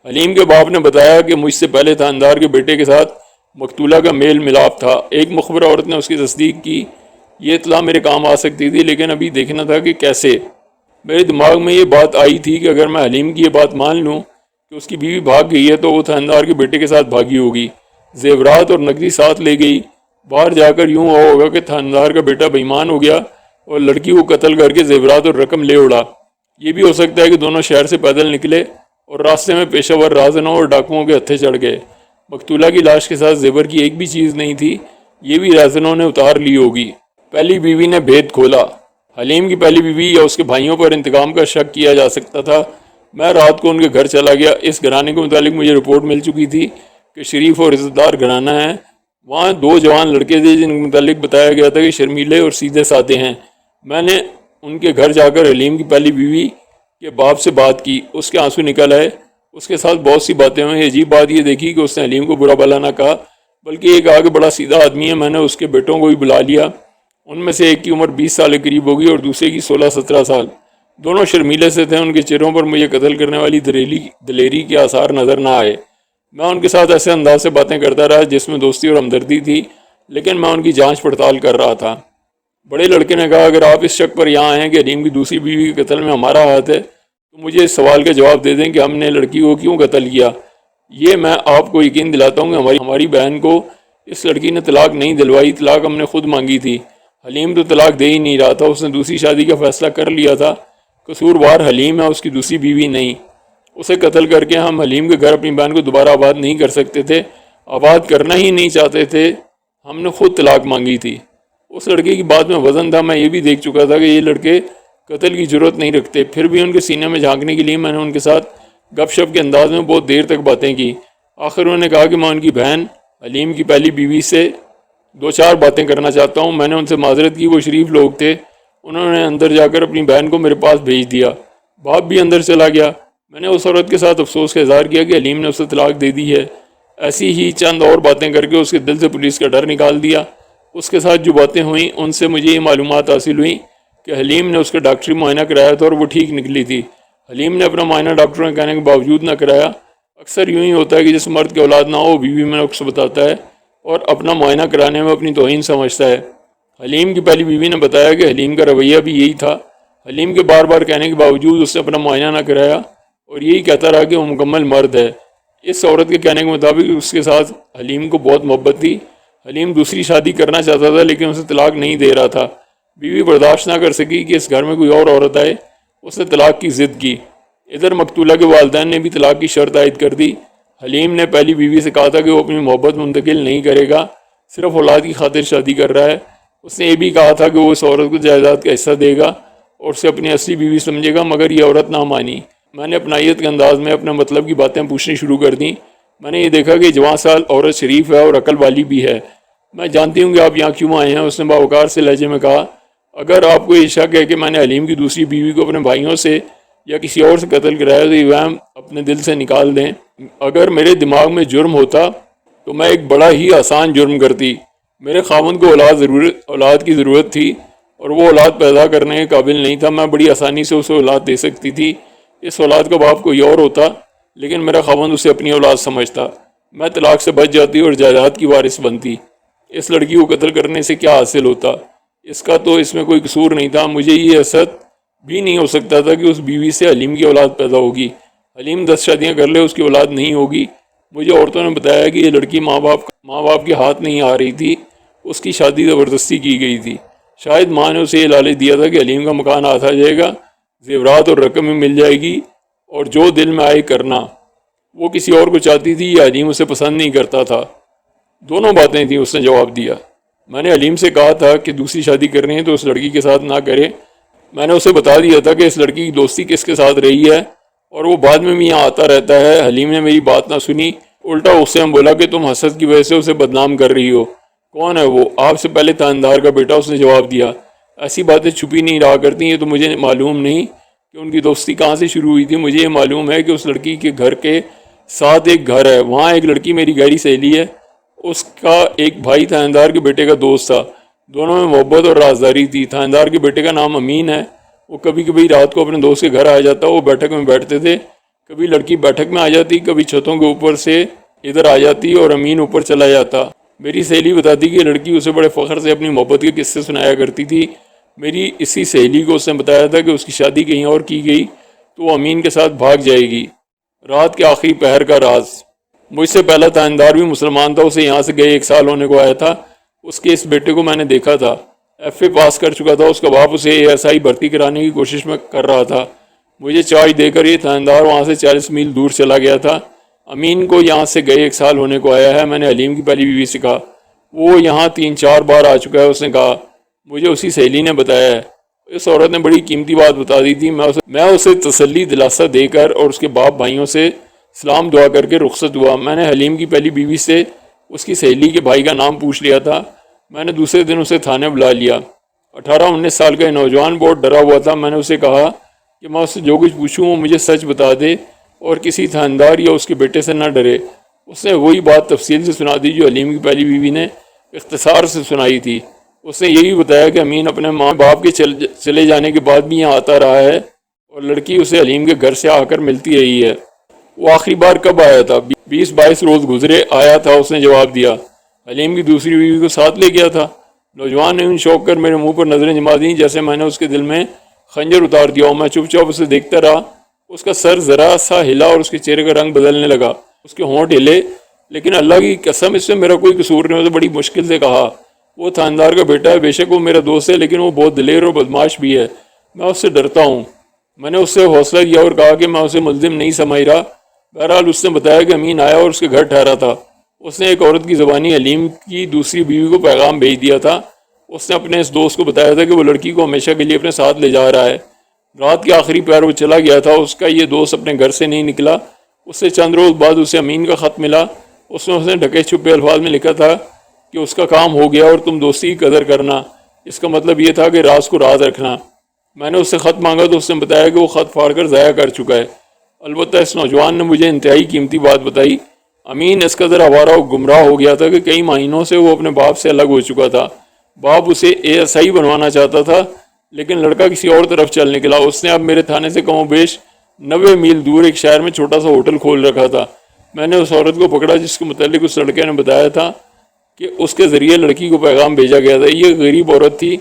[SPEAKER 1] حلیم کے باپ نے بتایا کہ مجھ سے پہلے تھاندار کے بیٹے کے ساتھ مقتولہ کا میل ملاپ تھا۔ ایک مخبر عورت نے اس کی تصدیق کی۔ یہ اطلاع میرے کام آ سکتی تھی، لیکن ابھی دیکھنا تھا کہ کیسے۔ میرے دماغ میں یہ بات آئی تھی کہ اگر میں حلیم کی یہ بات مان لوں کہ اس کی بیوی بھاگ گئی ہے تو وہ تھاندار کے بیٹے کے ساتھ بھاگی ہوگی، زیورات اور نقدی ساتھ لے گئی۔ باہر جا کر یوں ہوا ہوگا کہ تھاندار کا بیٹا بے ایمان ہو گیا اور لڑکی کو قتل کر کے زیورات اور رقم لے اڑا۔ یہ بھی ہو سکتا ہے کہ دونوں شہر سے پیدل نکلے اور راستے میں پیشہ ور رازنوں اور ڈاکوؤں کے ہتھے چڑھ گئے۔ مقتولہ کی لاش کے ساتھ زیور کی ایک بھی چیز نہیں تھی، یہ بھی رازنوں نے اتار لی ہوگی۔ پہلی بیوی نے بھید کھولا۔ حلیم کی پہلی بیوی یا اس کے بھائیوں پر انتقام کا شک کیا جا سکتا تھا۔ میں رات کو ان کے گھر چلا گیا۔ اس گھرانے کے متعلق مجھے رپورٹ مل چکی تھی کہ شریف اور عزت دار گھرانہ ہے۔ وہاں 2 جوان لڑکے تھے جن کے متعلق بتایا گیا تھا کہ شرمیلے اور سیدھے سادے ہیں۔ میں نے ان کے گھر جا کر حلیم کی پہلی بیوی کے باپ سے بات کی۔ اس کے آنسو نکل آئے۔ اس کے ساتھ بہت سی باتیں ہوئیں۔ عجیب بات یہ دیکھی کہ اس نے حلیم کو برا بھلا نہ کہا، بلکہ یہ کہا کہ بڑا سیدھا آدمی ہے۔ میں نے اس کے بیٹوں کو بھی بلا لیا۔ ان میں سے ایک کی عمر 20 سال کے قریب ہوگی اور دوسرے کی 16-17 سال۔ دونوں شرمیلے سے تھے۔ ان کے چہروں پر مجھے قتل کرنے والی دلیری کے آثار نظر نہ آئے۔ میں ان کے ساتھ ایسے انداز سے باتیں کرتا رہا جس میں دوستی اور ہمدردی تھی، لیکن میں ان کی جانچ پڑتال کر رہا تھا۔ بڑے لڑکے نے کہا، اگر آپ اس شک پر یہاں آئے کہ حلیم کی دوسری بیوی کے قتل میں ہمارا ہاتھ ہے تو مجھے اس سوال کا جواب دے دیں کہ ہم نے لڑکی کو کیوں قتل کیا۔ یہ میں آپ کو یقین دلاتا ہوں کہ ہماری بہن کو اس لڑکی نے طلاق نہیں دلوائی، طلاق ہم نے خود مانگی تھی۔ حلیم تو طلاق دے ہی نہیں رہا تھا، اس نے دوسری شادی کا فیصلہ کر لیا تھا۔ قصوروار حلیم ہے، اس کی دوسری بیوی نہیں۔ اسے قتل کر کے ہم حلیم کے گھر اپنی بہن کو دوبارہ آباد نہیں کر سکتے تھے، آباد کرنا ہی نہیں چاہتے تھے، ہم نے خود طلاق مانگی تھی۔ اس لڑکے کی بات میں وزن تھا۔ میں یہ بھی دیکھ چکا تھا کہ یہ لڑکے قتل کی جرت نہیں رکھتے، پھر بھی ان کے سینے میں جھانکنے کے لیے میں نے ان کے ساتھ گپ شپ کے انداز میں بہت دیر تک باتیں کی۔ آخر انہوں نے کہا کہ میں ان کی بہن حلیم کی پہلی بیوی سے 2-4 باتیں کرنا چاہتا ہوں۔ میں نے ان سے معذرت کی، وہ شریف لوگ تھے۔ انہوں نے اندر جا کر اپنی بہن کو میرے پاس بھیج دیا۔ باپ بھی اندر چلا گیا۔ میں نے اس عورت کے ساتھ افسوس کا اظہار کیا کہ حلیم نے اسے طلاق دے دی ہے۔ ایسی ہی چند اور باتیں کر کے اس کے دل سے پولیس کا ڈر نکال دیا۔ اس کے ساتھ جو باتیں ہوئیں ان سے مجھے یہ معلومات حاصل ہوئیں کہ حلیم نے اس کا ڈاکٹری معائنہ کرایا تھا اور وہ ٹھیک نکلی تھی۔ حلیم نے اپنا معائنہ ڈاکٹروں کے کہنے کے باوجود نہ کرایا۔ اکثر یوں ہی ہوتا ہے کہ جس مرد کی اولاد نہ ہو وہ بیوی میں نقص بتاتا ہے اور اپنا معائنہ کرانے میں اپنی توہین سمجھتا ہے۔ حلیم کی پہلی بیوی نے بتایا کہ حلیم کا رویہ بھی یہی تھا۔ حلیم کے بار بار کہنے کے باوجود اس نے اپنا معائنہ نہ کرایا اور یہی کہتا رہا کہ وہ مکمل مرد ہے۔ اس عورت کے کہنے کے مطابق اس کے ساتھ حلیم کو بہت محبت تھی۔ حلیم دوسری شادی کرنا چاہتا تھا لیکن اسے طلاق نہیں دے رہا تھا۔ بیوی برداشت نہ کر سکی کہ اس گھر میں کوئی اور عورت آئے، اس نے طلاق کی ضد کی۔ ادھر مقتولہ کے والدین نے بھی طلاق کی شرط عائد کر دی۔ حلیم نے پہلی بیوی سے کہا تھا کہ وہ اپنی محبت منتقل نہیں کرے گا، صرف اولاد کی خاطر شادی کر رہا ہے۔ اس نے یہ بھی کہا تھا کہ وہ اس عورت کو جائیداد کا حصہ دے گا اور اسے اپنی اصلی بیوی سمجھے گا، مگر یہ عورت نہ مانی۔ میں نے اپنائیت کے انداز میں اپنے مطلب کی باتیں پوچھنی شروع کر دیں۔ میں نے یہ دیکھا کہ جوان سال عورت شریف ہے اور عقل والی بھی ہے. میں جانتی ہوں کہ آپ یہاں کیوں آئے ہیں. اس نے باوقار سے لہجے میں کہا. اگر آپ کو یہ شک ہے کہ میں نے حلیم کی دوسری بیوی کو اپنے بھائیوں سے یا کسی اور سے قتل کرایا تو یہ وہم اپنے دل سے نکال دیں. اگر میرے دماغ میں جرم ہوتا تو میں ایک بڑا ہی آسان جرم کرتی. میرے خاوند کو اولاد کی ضرورت تھی اور وہ اولاد پیدا کرنے کے قابل نہیں تھا. میں بڑی آسانی سے اسے اولاد دے سکتی تھی. اس اولاد کا باپ کوئی اور ہوتا لیکن میرا خاوند اسے اپنی اولاد سمجھتا. میں طلاق سے بچ جاتی اور جائیداد کی وارث بنتی. اس لڑکی کو قتل کرنے سے کیا حاصل ہوتا؟ اس کا تو اس میں کوئی قصور نہیں تھا. مجھے یہ حسد بھی نہیں ہو سکتا تھا کہ اس بیوی سے حلیم کی اولاد پیدا ہوگی. حلیم 10 شادیاں کر لے اس کی اولاد نہیں ہوگی. مجھے عورتوں نے بتایا کہ یہ لڑکی ماں باپ کے ہاتھ نہیں آ رہی تھی. اس کی شادی زبردستی کی گئی تھی. شاید ماں نے اسے یہ لالچ دیا تھا کہ حلیم کا مکان ہاتھ آ جائے گا، زیورات اور رقم بھی مل جائے گی اور جو دل میں آئے کرنا. وہ کسی اور کو چاہتی تھی یا حلیم اسے پسند نہیں کرتا تھا؟ دونوں باتیں تھیں، اس نے جواب دیا. میں نے حلیم سے کہا تھا کہ دوسری شادی کرنی ہے تو اس لڑکی کے ساتھ نہ کرے. میں نے اسے بتا دیا تھا کہ اس لڑکی کی دوستی کس کے ساتھ رہی ہے اور وہ بعد میں بھی یہاں آتا رہتا ہے. حلیم نے میری بات نہ سنی، الٹا اس سے ہم بولا کہ تم حسد کی وجہ سے اسے بدنام کر رہی ہو. کون ہے وہ؟ آپ سے پہلے تھاندار کا بیٹا. اس نے جواب دیا. ایسی باتیں چھپی نہیں رہا کرتی. یہ تو مجھے معلوم نہیں کہ ان کی دوستی کہاں سے شروع ہوئی تھی. مجھے یہ معلوم ہے کہ اس لڑکی کے گھر کے ساتھ ایک گھر ہے، وہاں ایک لڑکی میری گہری سہیلی ہے. اس کا ایک بھائی تھاندار کے بیٹے کا دوست تھا. دونوں میں محبت اور رازداری تھی. تھاندار کے بیٹے کا نام امین ہے. وہ کبھی کبھی رات کو اپنے دوست کے گھر آ جاتا. وہ بیٹھک میں بیٹھتے تھے. کبھی لڑکی بیٹھک میں آ جاتی، کبھی چھتوں کے اوپر سے ادھر آ جاتی اور امین اوپر چلا جاتا. میری سہیلی بتاتی کہ لڑکی اسے بڑے فخر سے اپنی محبت کے قصے سنایا کرتی تھی. میری اسی سہیلی کو اس نے بتایا تھا کہ اس کی شادی کہیں اور کی گئی تو وہ امین کے ساتھ بھاگ جائے گی. رات کے آخری پہر کا راز. مجھ سے پہلا تھاندار بھی مسلمان تھا. اسے یہاں سے گئے 1 سال ہونے کو آیا تھا. اس کے اس بیٹے کو میں نے دیکھا تھا. FA پاس کر چکا تھا. اس کا باپ اسے ASI بھرتی کرانے کی کوشش میں کر رہا تھا. مجھے چارج دے کر یہ تھاندار وہاں سے 40 میل دور چلا گیا تھا. امین کو یہاں سے گئے 1 سال ہونے کو آیا ہے. میں نے حلیم کی پہلی بیوی سے کہا. وہ یہاں 3-4 بار آ چکا ہے. اس نے کہا. مجھے اسی سہیلی نے بتایا ہے. اس عورت نے بڑی قیمتی بات بتا دی تھی. میں اسے تسلی دلاسا دے کر اور اس کے باپ بھائیوں سے سلام دعا کر کے رخصت ہوا. میں نے حلیم کی پہلی بیوی سے اس کی سہیلی کے بھائی کا نام پوچھ لیا تھا. میں نے دوسرے دن اسے تھانے بلا لیا. 18-19 سال کا یہ نوجوان بہت ڈرا ہوا تھا. میں نے اسے کہا کہ میں اس سے جو کچھ پوچھوں وہ مجھے سچ بتا دے اور کسی تھاندار یا اس کے بیٹے سے نہ ڈرے. اس نے وہی بات تفصیل سے سنا دی جو حلیم کی پہلی بیوی نے اختصار سے سنائی تھی. اس نے یہی بتایا کہ امین اپنے ماں باپ کے چلے جانے کے بعد بھی یہاں آتا رہا ہے اور لڑکی اسے حلیم کے گھر سے آ کر ملتی رہی ہے. وہ آخری بار کب آیا تھا؟ 20-22 روز گزرے آیا تھا. اس نے جواب دیا. حلیم کی دوسری بیوی کو ساتھ لے گیا تھا. نوجوان نے ان شوق کر میرے منہ پر نظریں جما دیں جیسے میں نے اس کے دل میں خنجر اتار دیا ہوں. میں چپ چاپ اسے دیکھتا رہا. اس کا سر ذرا سا ہلا اور اس کے چہرے کا رنگ بدلنے لگا. اس کے ہونٹ ہلے. لیکن اللہ کی قسم اس سے میرا کوئی قصور نہیں. اسے بڑی مشکل سے کہا. وہ تھاندار کا بیٹا ہے. بے شک وہ میرا دوست ہے لیکن وہ بہت دلیر اور بدماش بھی ہے. میں اس سے ڈرتا ہوں. میں نے اس سے حوصلہ دیا اور کہا کہ میں اسے ملزم نہیں سمجھ رہا. بہرحال اس نے بتایا کہ امین آیا اور اس کے گھر ٹھہرا تھا. اس نے ایک عورت کی زبانی حلیم کی دوسری بیوی کو پیغام بھیج دیا تھا. اس نے اپنے اس دوست کو بتایا تھا کہ وہ لڑکی کو ہمیشہ کے لیے اپنے ساتھ لے جا رہا ہے. رات کے آخری پہر وہ چلا گیا تھا. اس کا یہ دوست اپنے گھر سے نہیں نکلا. اس سے چند روز بعد اسے امین کا خط ملا. اس نے ڈھکے چھپے الفاظ میں لکھا تھا کہ اس کا کام ہو گیا اور تم دوستی کی قدر کرنا. اس کا مطلب یہ تھا کہ راز کو راز رکھنا. میں نے اس سے خط مانگا تو اس نے بتایا کہ وہ خط پھاڑ کر ضائع کر چکا ہے. البتہ اس نوجوان نے مجھے انتہائی قیمتی بات بتائی. امین اس قدر آوارہ و گمراہ ہو گیا تھا کہ کئی مہینوں سے وہ اپنے باپ سے الگ ہو چکا تھا. باپ اسے ASI بنوانا چاہتا تھا لیکن لڑکا کسی اور طرف چل نکلا. اس نے اب میرے تھانے سے کم و بیش 90 میل دور ایک شہر میں چھوٹا سا ہوٹل کھول رکھا تھا. میں نے اس عورت کو پکڑا جس کے متعلق اس لڑکے نے بتایا تھا کہ اس کے ذریعے لڑکی کو پیغام بھیجا گیا تھا. یہ غریب عورت تھی.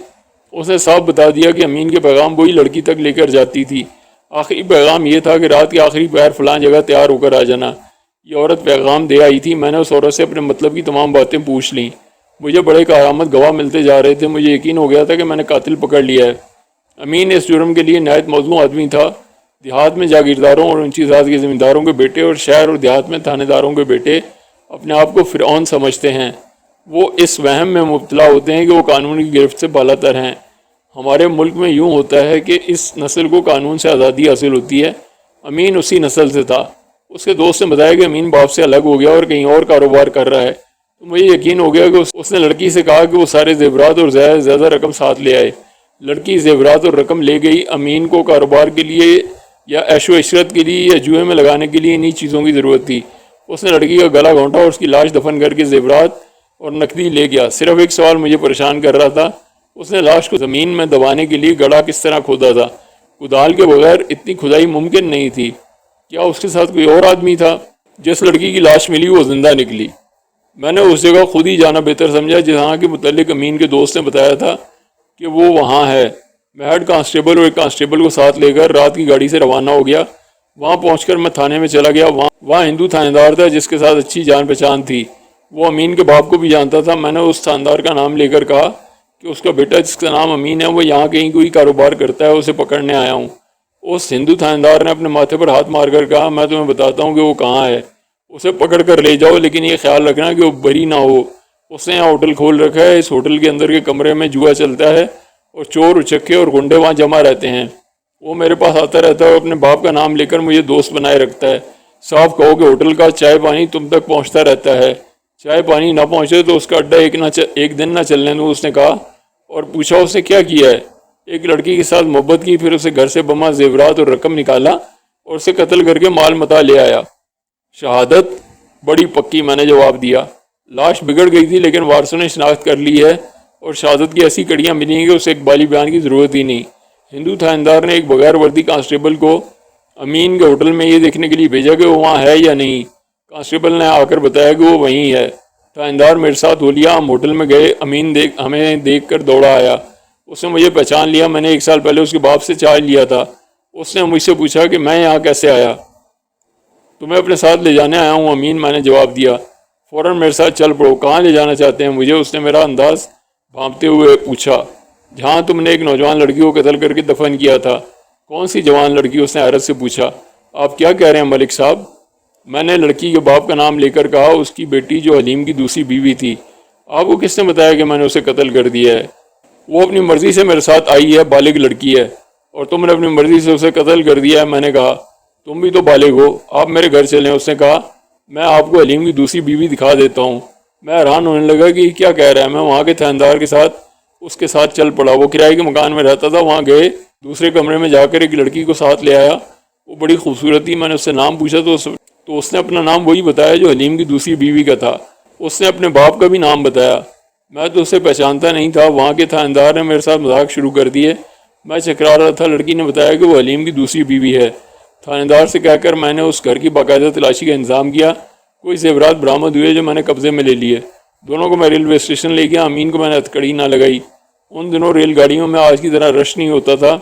[SPEAKER 1] اس نے صاف بتا دیا کہ امین کے پیغام وہی لڑکی تک لے کر جاتی تھی. آخری پیغام یہ تھا کہ رات کے آخری پہر فلاں جگہ تیار ہو کر آ جانا. یہ عورت پیغام دے آئی تھی. میں نے اس عورت سے اپنے مطلب کی تمام باتیں پوچھ لیں. مجھے بڑے کارآمد گواہ ملتے جا رہے تھے. مجھے یقین ہو گیا تھا کہ میں نے قاتل پکڑ لیا ہے. امین اس جرم کے لیے نہایت موزوں آدمی تھا. دیہات میں جاگیرداروں اور اونچی ذات کے زمینداروں کے بیٹے اور شہر اور دیہات میں تھانے داروں کے بیٹے اپنے آپ کو فرعون سمجھتے ہیں. وہ اس وہم میں مبتلا ہوتے ہیں کہ وہ قانون کی گرفت سے بالا تر ہیں. ہمارے ملک میں یوں ہوتا ہے کہ اس نسل کو قانون سے آزادی حاصل ہوتی ہے. امین اسی نسل سے تھا. اس کے دوست نے بتایا کہ امین باپ سے الگ ہو گیا اور کہیں اور کاروبار کر رہا ہے، تو مجھے یقین ہو گیا کہ اس نے لڑکی سے کہا کہ وہ سارے زیورات اور زیادہ سے زیادہ رقم ساتھ لے آئے۔ لڑکی زیورات اور رقم لے گئی۔ امین کو کاروبار کے لیے یا عیش و عشرت کے لیے یا جوئے میں لگانے کے لیے انہی چیزوں کی ضرورت تھی۔ اس نے لڑکی کا گلا گھونٹا اور اس کی لاش دفن کر کے زیورات اور نقدی لے گیا۔ صرف ایک سوال مجھے پریشان کر رہا تھا، اس نے لاش کو زمین میں دبانے کے لیے گڑھا کس طرح کھودا تھا؟ کدال کے بغیر اتنی کھدائی ممکن نہیں تھی۔ کیا اس کے ساتھ کوئی اور آدمی تھا؟ جس لڑکی کی لاش ملی وہ زندہ نکلی۔ میں نے اس جگہ خود ہی جانا بہتر سمجھا جہاں کے متعلق امین کے دوست نے بتایا تھا کہ وہ وہاں ہے۔ میں ہیڈ کانسٹیبل اور ایک کانسٹیبل کو ساتھ لے کر رات کی گاڑی سے روانہ ہو گیا۔ وہاں پہنچ کر میں تھانے میں چلا گیا۔ وہاں ہندو تھانے دار تھا جس کے ساتھ اچھی جان پہچان تھی۔ وہ امین کے باپ کو بھی جانتا تھا۔ میں نے اس تھاندار کا نام لے کر کہا کہ اس کا بیٹا جس کا نام امین ہے وہ یہاں کہیں کوئی کاروبار کرتا ہے، اسے پکڑنے آیا ہوں۔ اس ہندو تھاندار نے اپنے ماتھے پر ہاتھ مار کر کہا، میں تمہیں بتاتا ہوں کہ وہ کہاں ہے، اسے پکڑ کر لے جاؤ، لیکن یہ خیال رکھنا کہ وہ بری نہ ہو۔ اس نے یہاں ہوٹل کھول رکھا ہے، اس ہوٹل کے اندر کے کمرے میں جوا چلتا ہے اور چور اچکے اور گنڈے وہاں جمع رہتے ہیں۔ وہ میرے پاس آتا رہتا ہے اور اپنے باپ کا نام لے کر مجھے دوست بنائے رکھتا ہے۔ صاف کہو کہ ہوٹل کا چائے پانی تم تک پہنچتا رہتا ہے، چائے پانی نہ پہنچے تو اس کا اڈا ایک دن نہ چلنے دوں، اس نے کہا، اور پوچھا اس نے کیا کیا ہے؟ ایک لڑکی کے ساتھ محبت کی، پھر اسے گھر سے بما زیورات اور رقم نکالا اور اسے قتل کر کے مال متا لے آیا۔ شہادت بڑی پکی، میں نے جواب دیا۔ لاش بگڑ گئی تھی لیکن وارثوں نے شناخت کر لی ہے اور شہادت کی ایسی کڑیاں ملی ہیں کہ اسے اقبالی بیان کی ضرورت ہی نہیں۔ ہندو تھاندار نے ایک بغیر وردی کانسٹیبل کو امین کے ہوٹل میں یہ دیکھنے کے لیے بھیجا کہ وہ وہاں ہے یا نہیں۔ کانسٹیبل نے آ کر بتایا کہ وہ وہیں ہے۔ تھاندار میرے ساتھ ہو لیا، ہم ہوٹل میں گئے۔ امین ہمیں دیکھ کر دوڑا آیا۔ اس نے مجھے پہچان لیا، میں نے 1 سال پہلے اس کے باپ سے چائے لیا تھا۔ اس نے مجھ سے پوچھا کہ میں یہاں کیسے آیا؟ تمہیں اپنے ساتھ لے جانے آیا ہوں امین، میں نے جواب دیا۔ فوراً میرے ساتھ چل پڑو، کہاں لے جانا چاہتے ہیں مجھے؟ اس نے میرا انداز بھانپتے ہوئے پوچھا۔ جہاں تم نے ایک نوجوان لڑکی کو قتل کر کے دفن کیا تھا۔ کون سی جوان لڑکی؟ اس نے حیرت سے پوچھا۔ آپ کیا کہہ رہے ہیں ملک صاحب؟ میں نے لڑکی کے باپ کا نام لے کر کہا، اس کی بیٹی جو حلیم کی دوسری بیوی تھی۔ آپ کو کس نے بتایا کہ میں نے اسے قتل کر دیا ہے؟ وہ اپنی مرضی سے میرے ساتھ آئی ہے، بالغ لڑکی ہے، اور تم نے اپنی مرضی سے اسے قتل کر دیا ہے۔ میں نے کہا تم بھی تو بالغ ہو، آپ میرے گھر چلیں۔ اس نے کہا میں آپ کو حلیم کی دوسری بیوی دکھا دیتا ہوں۔ میں حیران ہونے لگا کہ یہ کیا کہہ رہا ہے۔ میں وہاں کے تھاندار کے ساتھ اس کے ساتھ چل پڑا۔ وہ کرائے کے مکان میں رہتا تھا، وہاں گئے، دوسرے کمرے میں جا کر ایک لڑکی کو ساتھ لے آیا، وہ بڑی خوبصورت تھی۔ میں نے اس سے نام پوچھا تو اس نے اپنا نام وہی بتایا جو حلیم کی دوسری بیوی کا تھا۔ اس نے اپنے باپ کا بھی نام بتایا۔ میں تو اسے پہچانتا نہیں تھا۔ وہاں کے تھاندار نے میرے ساتھ مذاق شروع کر دیے۔ میں چکرا رہا تھا۔ لڑکی نے بتایا کہ وہ حلیم کی دوسری بیوی ہے۔ تھاندار سے کہہ کر میں نے اس گھر کی باقاعدہ تلاشی کا انتظام کیا۔ کوئی زیورات برآمد ہوئے جو میں نے قبضے میں لے لیے۔ دونوں کو میں ریلوے اسٹیشن لے گیا۔ امین کو میں نے ہتھکڑی نہ لگائی۔ ان دنوں ریل گاڑیوں میں آج کی طرح رش نہیں ہوتا تھا۔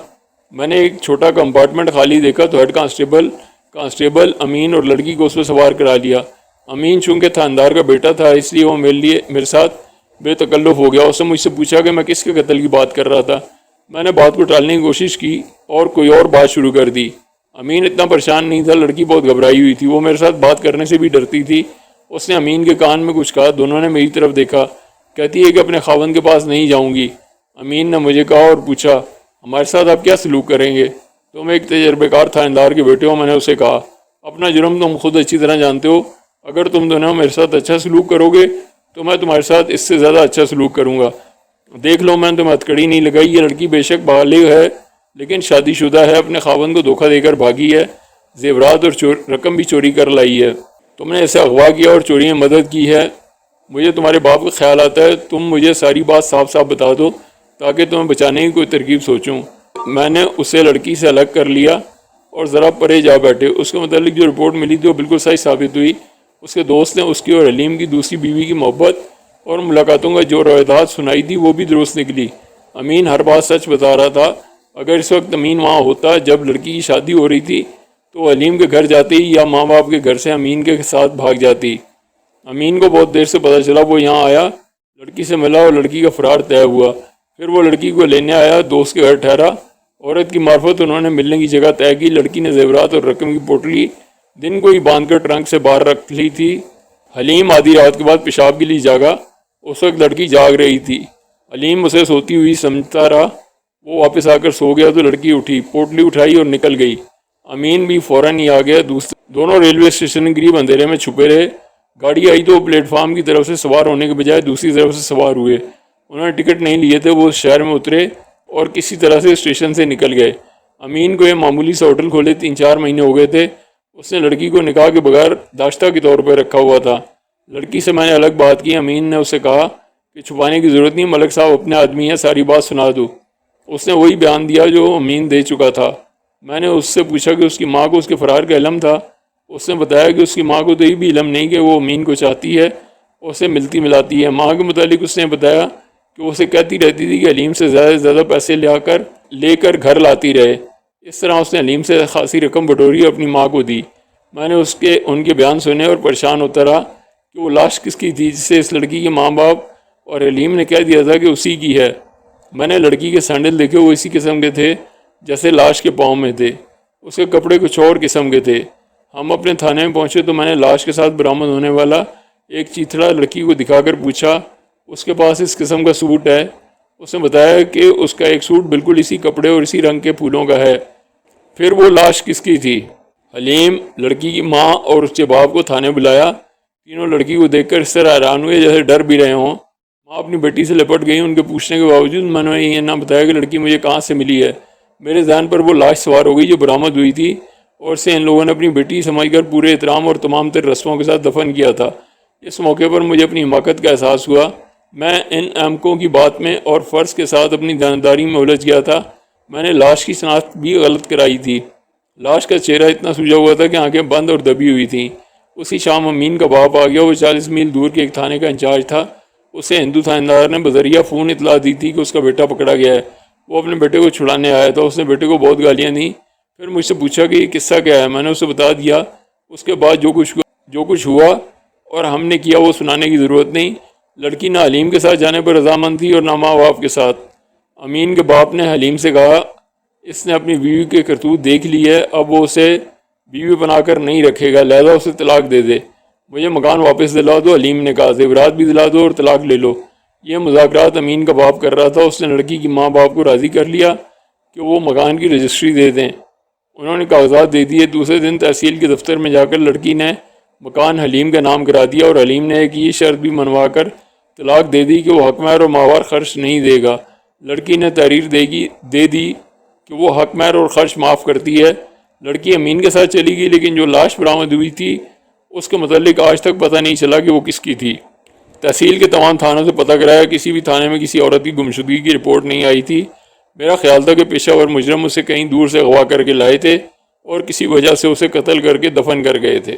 [SPEAKER 1] میں نے ایک چھوٹا کمپارٹمنٹ خالی دیکھا تو ہیڈ کانسٹیبل امین اور لڑکی کو اس میں سوار کرا لیا۔ امین چونکہ تھاندار کا بیٹا تھا اس لیے وہ میرے ساتھ بے تکلف ہو گیا۔ اس نے مجھ سے پوچھا کہ میں کس کے قتل کی بات کر رہا تھا۔ میں نے بات کو ٹالنے کی کوشش کی اور کوئی اور بات شروع کر دی۔ امین اتنا پریشان نہیں تھا، لڑکی بہت گھبرائی ہوئی تھی، وہ میرے ساتھ بات کرنے سے بھی ڈرتی تھی۔ اس نے امین کے کان میں کچھ کہا، دونوں نے میری طرف دیکھا۔ کہتی ہے کہ اپنے خاوند کے پاس نہیں جاؤں گی۔ امین نے مجھے کہا اور پوچھا ہمارے ساتھ آپ کیا سلوک کریں گے؟ تم ایک تجربے کار تھاندار کے بیٹے ہو، میں نے اسے کہا۔ اپنا جرم تم خود اچھی طرح جانتے ہو۔ اگر تم دونوں میرے ساتھ اچھا سلوک کرو گے تو میں تمہارے ساتھ اس سے زیادہ اچھا سلوک کروں گا۔ دیکھ لو میں نے تمہیں ہتھکڑی نہیں لگائی۔ یہ لڑکی بے شک بالغ ہے لیکن شادی شدہ ہے، اپنے خاوند کو دھوکہ دے کر بھاگی ہے، زیورات اور رقم بھی چوری کر لائی ہے۔ تم نے اسے اغوا کیا اور چوری میں مدد کی ہے۔ مجھے تمہارے باپ کا خیال آتا ہے، تم مجھے ساری بات صاف صاف بتا دو تاکہ تمہیں بچانے کی کوئی ترکیب سوچوں۔ میں نے اسے لڑکی سے الگ کر لیا اور ذرا پرے جا بیٹھے۔ اس کے متعلق جو رپورٹ ملی تھی وہ بالکل صحیح ثابت ہوئی۔ اس کے دوست نے اس کی اور حلیم کی دوسری بیوی کی محبت اور ملاقاتوں کا جو روایات سنائی تھی وہ بھی درست نکلی۔ امین ہر بات سچ بتا رہا تھا۔ اگر اس وقت امین وہاں ہوتا جب لڑکی کی شادی ہو رہی تھی تو حلیم کے گھر جاتی یا ماں باپ کے گھر سے امین کے ساتھ بھاگ جاتی۔ امین کو بہت دیر سے پتہ چلا، وہ یہاں آیا، لڑکی سے ملا اور لڑکی کا فرار طے ہوا۔ پھر وہ لڑکی کو لینے آیا، دوست کے گھر ٹھہرا۔ عورت کی معرفت انہوں نے ملنے کی جگہ طے کی۔ لڑکی نے زیورات اور رقم کی پوٹلی دن کو ہی باندھ کر ٹرنک سے باہر رکھ لی تھی۔ حلیم آدھی رات کے بعد پیشاب کے لیے جاگا۔ اس وقت لڑکی جاگ رہی تھی۔ حلیم اسے سوتی ہوئی سمجھتا رہا۔ وہ واپس آ کر سو گیا تو لڑکی اٹھی، پوٹلی اٹھائی اور نکل گئی۔ امین بھی فوراً ہی آ گیا۔ دونوں ریلوے اسٹیشن کے قریب اندھیرے میں چھپے رہے۔ گاڑی آئی تو وہ پلیٹ فارم کی طرف سے سوار ہونے کے بجائے دوسری طرف سے سوار ہوئے۔ انہوں نے ٹکٹ نہیں لیے تھے، وہ شہر میں اترے اور کسی طرح سے اسٹیشن سے نکل گئے۔ امین کو یہ معمولی سا ہوٹل کھولے 3-4 مہینے ہو گئے تھے۔ اس نے لڑکی کو نکاح کے بغیر داشتہ کے طور پہ رکھا ہوا تھا۔ لڑکی سے میں نے الگ بات کی۔ امین نے اسے کہا کہ چھپانے کی ضرورت نہیں، ملک صاحب اپنے آدمی ہیں، ساری بات سنا دو۔ اس نے وہی بیان دیا جو امین دے چکا تھا۔ میں نے اس سے پوچھا کہ اس کی ماں کو اس کے فرار کا علم تھا۔ اس نے بتایا کہ اس کی ماں کو تو یہ بھی علم نہیں کہ وہ امین کو چاہتی ہے، اسے ملتی ملاتی ہے۔ ماں کے متعلق اس نے بتایا کہ وہ اسے کہتی رہتی تھی کہ حلیم سے زیادہ سے زیادہ پیسے لے کر گھر لاتی رہے۔ اس طرح اس نے حلیم سے خاصی رقم بٹوری اور اپنی ماں کو دی۔ میں نے ان کے بیان سنے اور پریشان ہوتا رہا کہ وہ لاش کس کی تھی جسے اس لڑکی کے ماں باپ اور حلیم نے کہہ دیا تھا کہ اسی کی ہے۔ میں نے لڑکی کے سینڈل دیکھے، وہ اسی قسم کے تھے جیسے لاش کے پاؤں میں تھے۔ اس کے کپڑے کچھ اور قسم کے تھے۔ ہم اپنے تھانے میں پہنچے تو میں نے لاش کے ساتھ برآمد ہونے والا ایک چیتھڑا لڑکی کو دکھا کر پوچھا اس کے پاس اس قسم کا سوٹ ہے؟ اس نے بتایا کہ اس کا ایک سوٹ بالکل اسی کپڑے اور اسی رنگ کے پھولوں کا ہے۔ پھر وہ لاش کس کی تھی؟ حلیم، لڑکی کی ماں اور اس کے باپ کو تھانے بلایا۔ تینوں لڑکی کو دیکھ کر اس طرح حیران ہوئے جیسے ڈر بھی رہے ہوں۔ ماں اپنی بیٹی سے لپٹ گئی۔ ان کے پوچھنے کے باوجود میں نے یہ نہ بتایا کہ لڑکی مجھے کہاں سے ملی ہے۔ میرے ذہن پر وہ لاش سوار ہو گئی جو برآمد ہوئی تھی اور اسے ان لوگوں نے اپنی بیٹی سمجھ کر پورے احترام اور تمام تر رسموں کے ساتھ دفن کیا تھا۔ اس موقع پر مجھے اپنی حماقت کا احساس ہوا۔ میں ان احمقوں کی بات میں اور فرض کے ساتھ اپنی دیانتداری میں الجھ گیا تھا۔ میں نے لاش کی شناخت بھی غلط کرائی تھی۔ لاش کا چہرہ اتنا سوجا ہوا تھا کہ آنکھیں بند اور دبی ہوئی تھیں۔ اسی شام امین کا باپ آ گیا۔ وہ 40 میل دور کے ایک تھانے کا انچارج تھا۔ اسے ہندو تھاندار نے بذریعہ فون اطلاع دی تھی کہ اس کا بیٹا پکڑا گیا ہے۔ وہ اپنے بیٹے کو چھڑانے آیا تھا۔ اس نے بیٹے کو بہت گالیاں دیں۔ پھر مجھ سے پوچھا کہ یہ قصہ کیا ہے۔ میں نے اسے بتا دیا۔ اس کے بعد جو کچھ ہوا اور ہم نے کیا وہ سنانے کی ضرورت نہیں۔ لڑکی نہ حلیم کے ساتھ جانے پر رضامند تھی اور نہ ماں باپ کے ساتھ۔ امین کے باپ نے حلیم سے کہا اس نے اپنی بیوی کے کرتوت دیکھ لی ہے، اب وہ اسے بیوی بنا کر نہیں رکھے گا، لہذا اسے طلاق دے دے۔ مجھے مکان واپس دلا دو، حلیم نے کہا، زیورات بھی دلا دو اور طلاق لے لو۔ یہ مذاکرات امین کا باپ کر رہا تھا۔ اس نے لڑکی کی ماں باپ کو راضی کر لیا کہ وہ مکان کی رجسٹری دے دیں۔ انہوں نے کاغذات دے دیے۔ دوسرے دن تحصیل کے دفتر میں جا کر لڑکی نے مکان حلیم کا نام کرا دیا اور حلیم نے ایک یہ شرط بھی منوا کر طلاق دے دی کہ وہ حق مہر اور ماہوار خرچ نہیں دے گا۔ لڑکی نے تحریر دے دی کہ وہ حق مہر اور خرچ معاف کرتی ہے۔ لڑکی امین کے ساتھ چلی گئی، لیکن جو لاش برآمد ہوئی تھی اس کے متعلق آج تک پتہ نہیں چلا کہ وہ کس کی تھی۔ تحصیل کے تمام تھانوں سے پتہ کرایا، کسی بھی تھانے میں کسی عورت کی گمشدگی کی رپورٹ نہیں آئی تھی۔ میرا خیال تھا کہ پیشہ ور مجرم اسے کہیں دور سے اغوا کر کے لائے تھے اور کسی وجہ سے اسے قتل کر کے دفن کر گئے تھے۔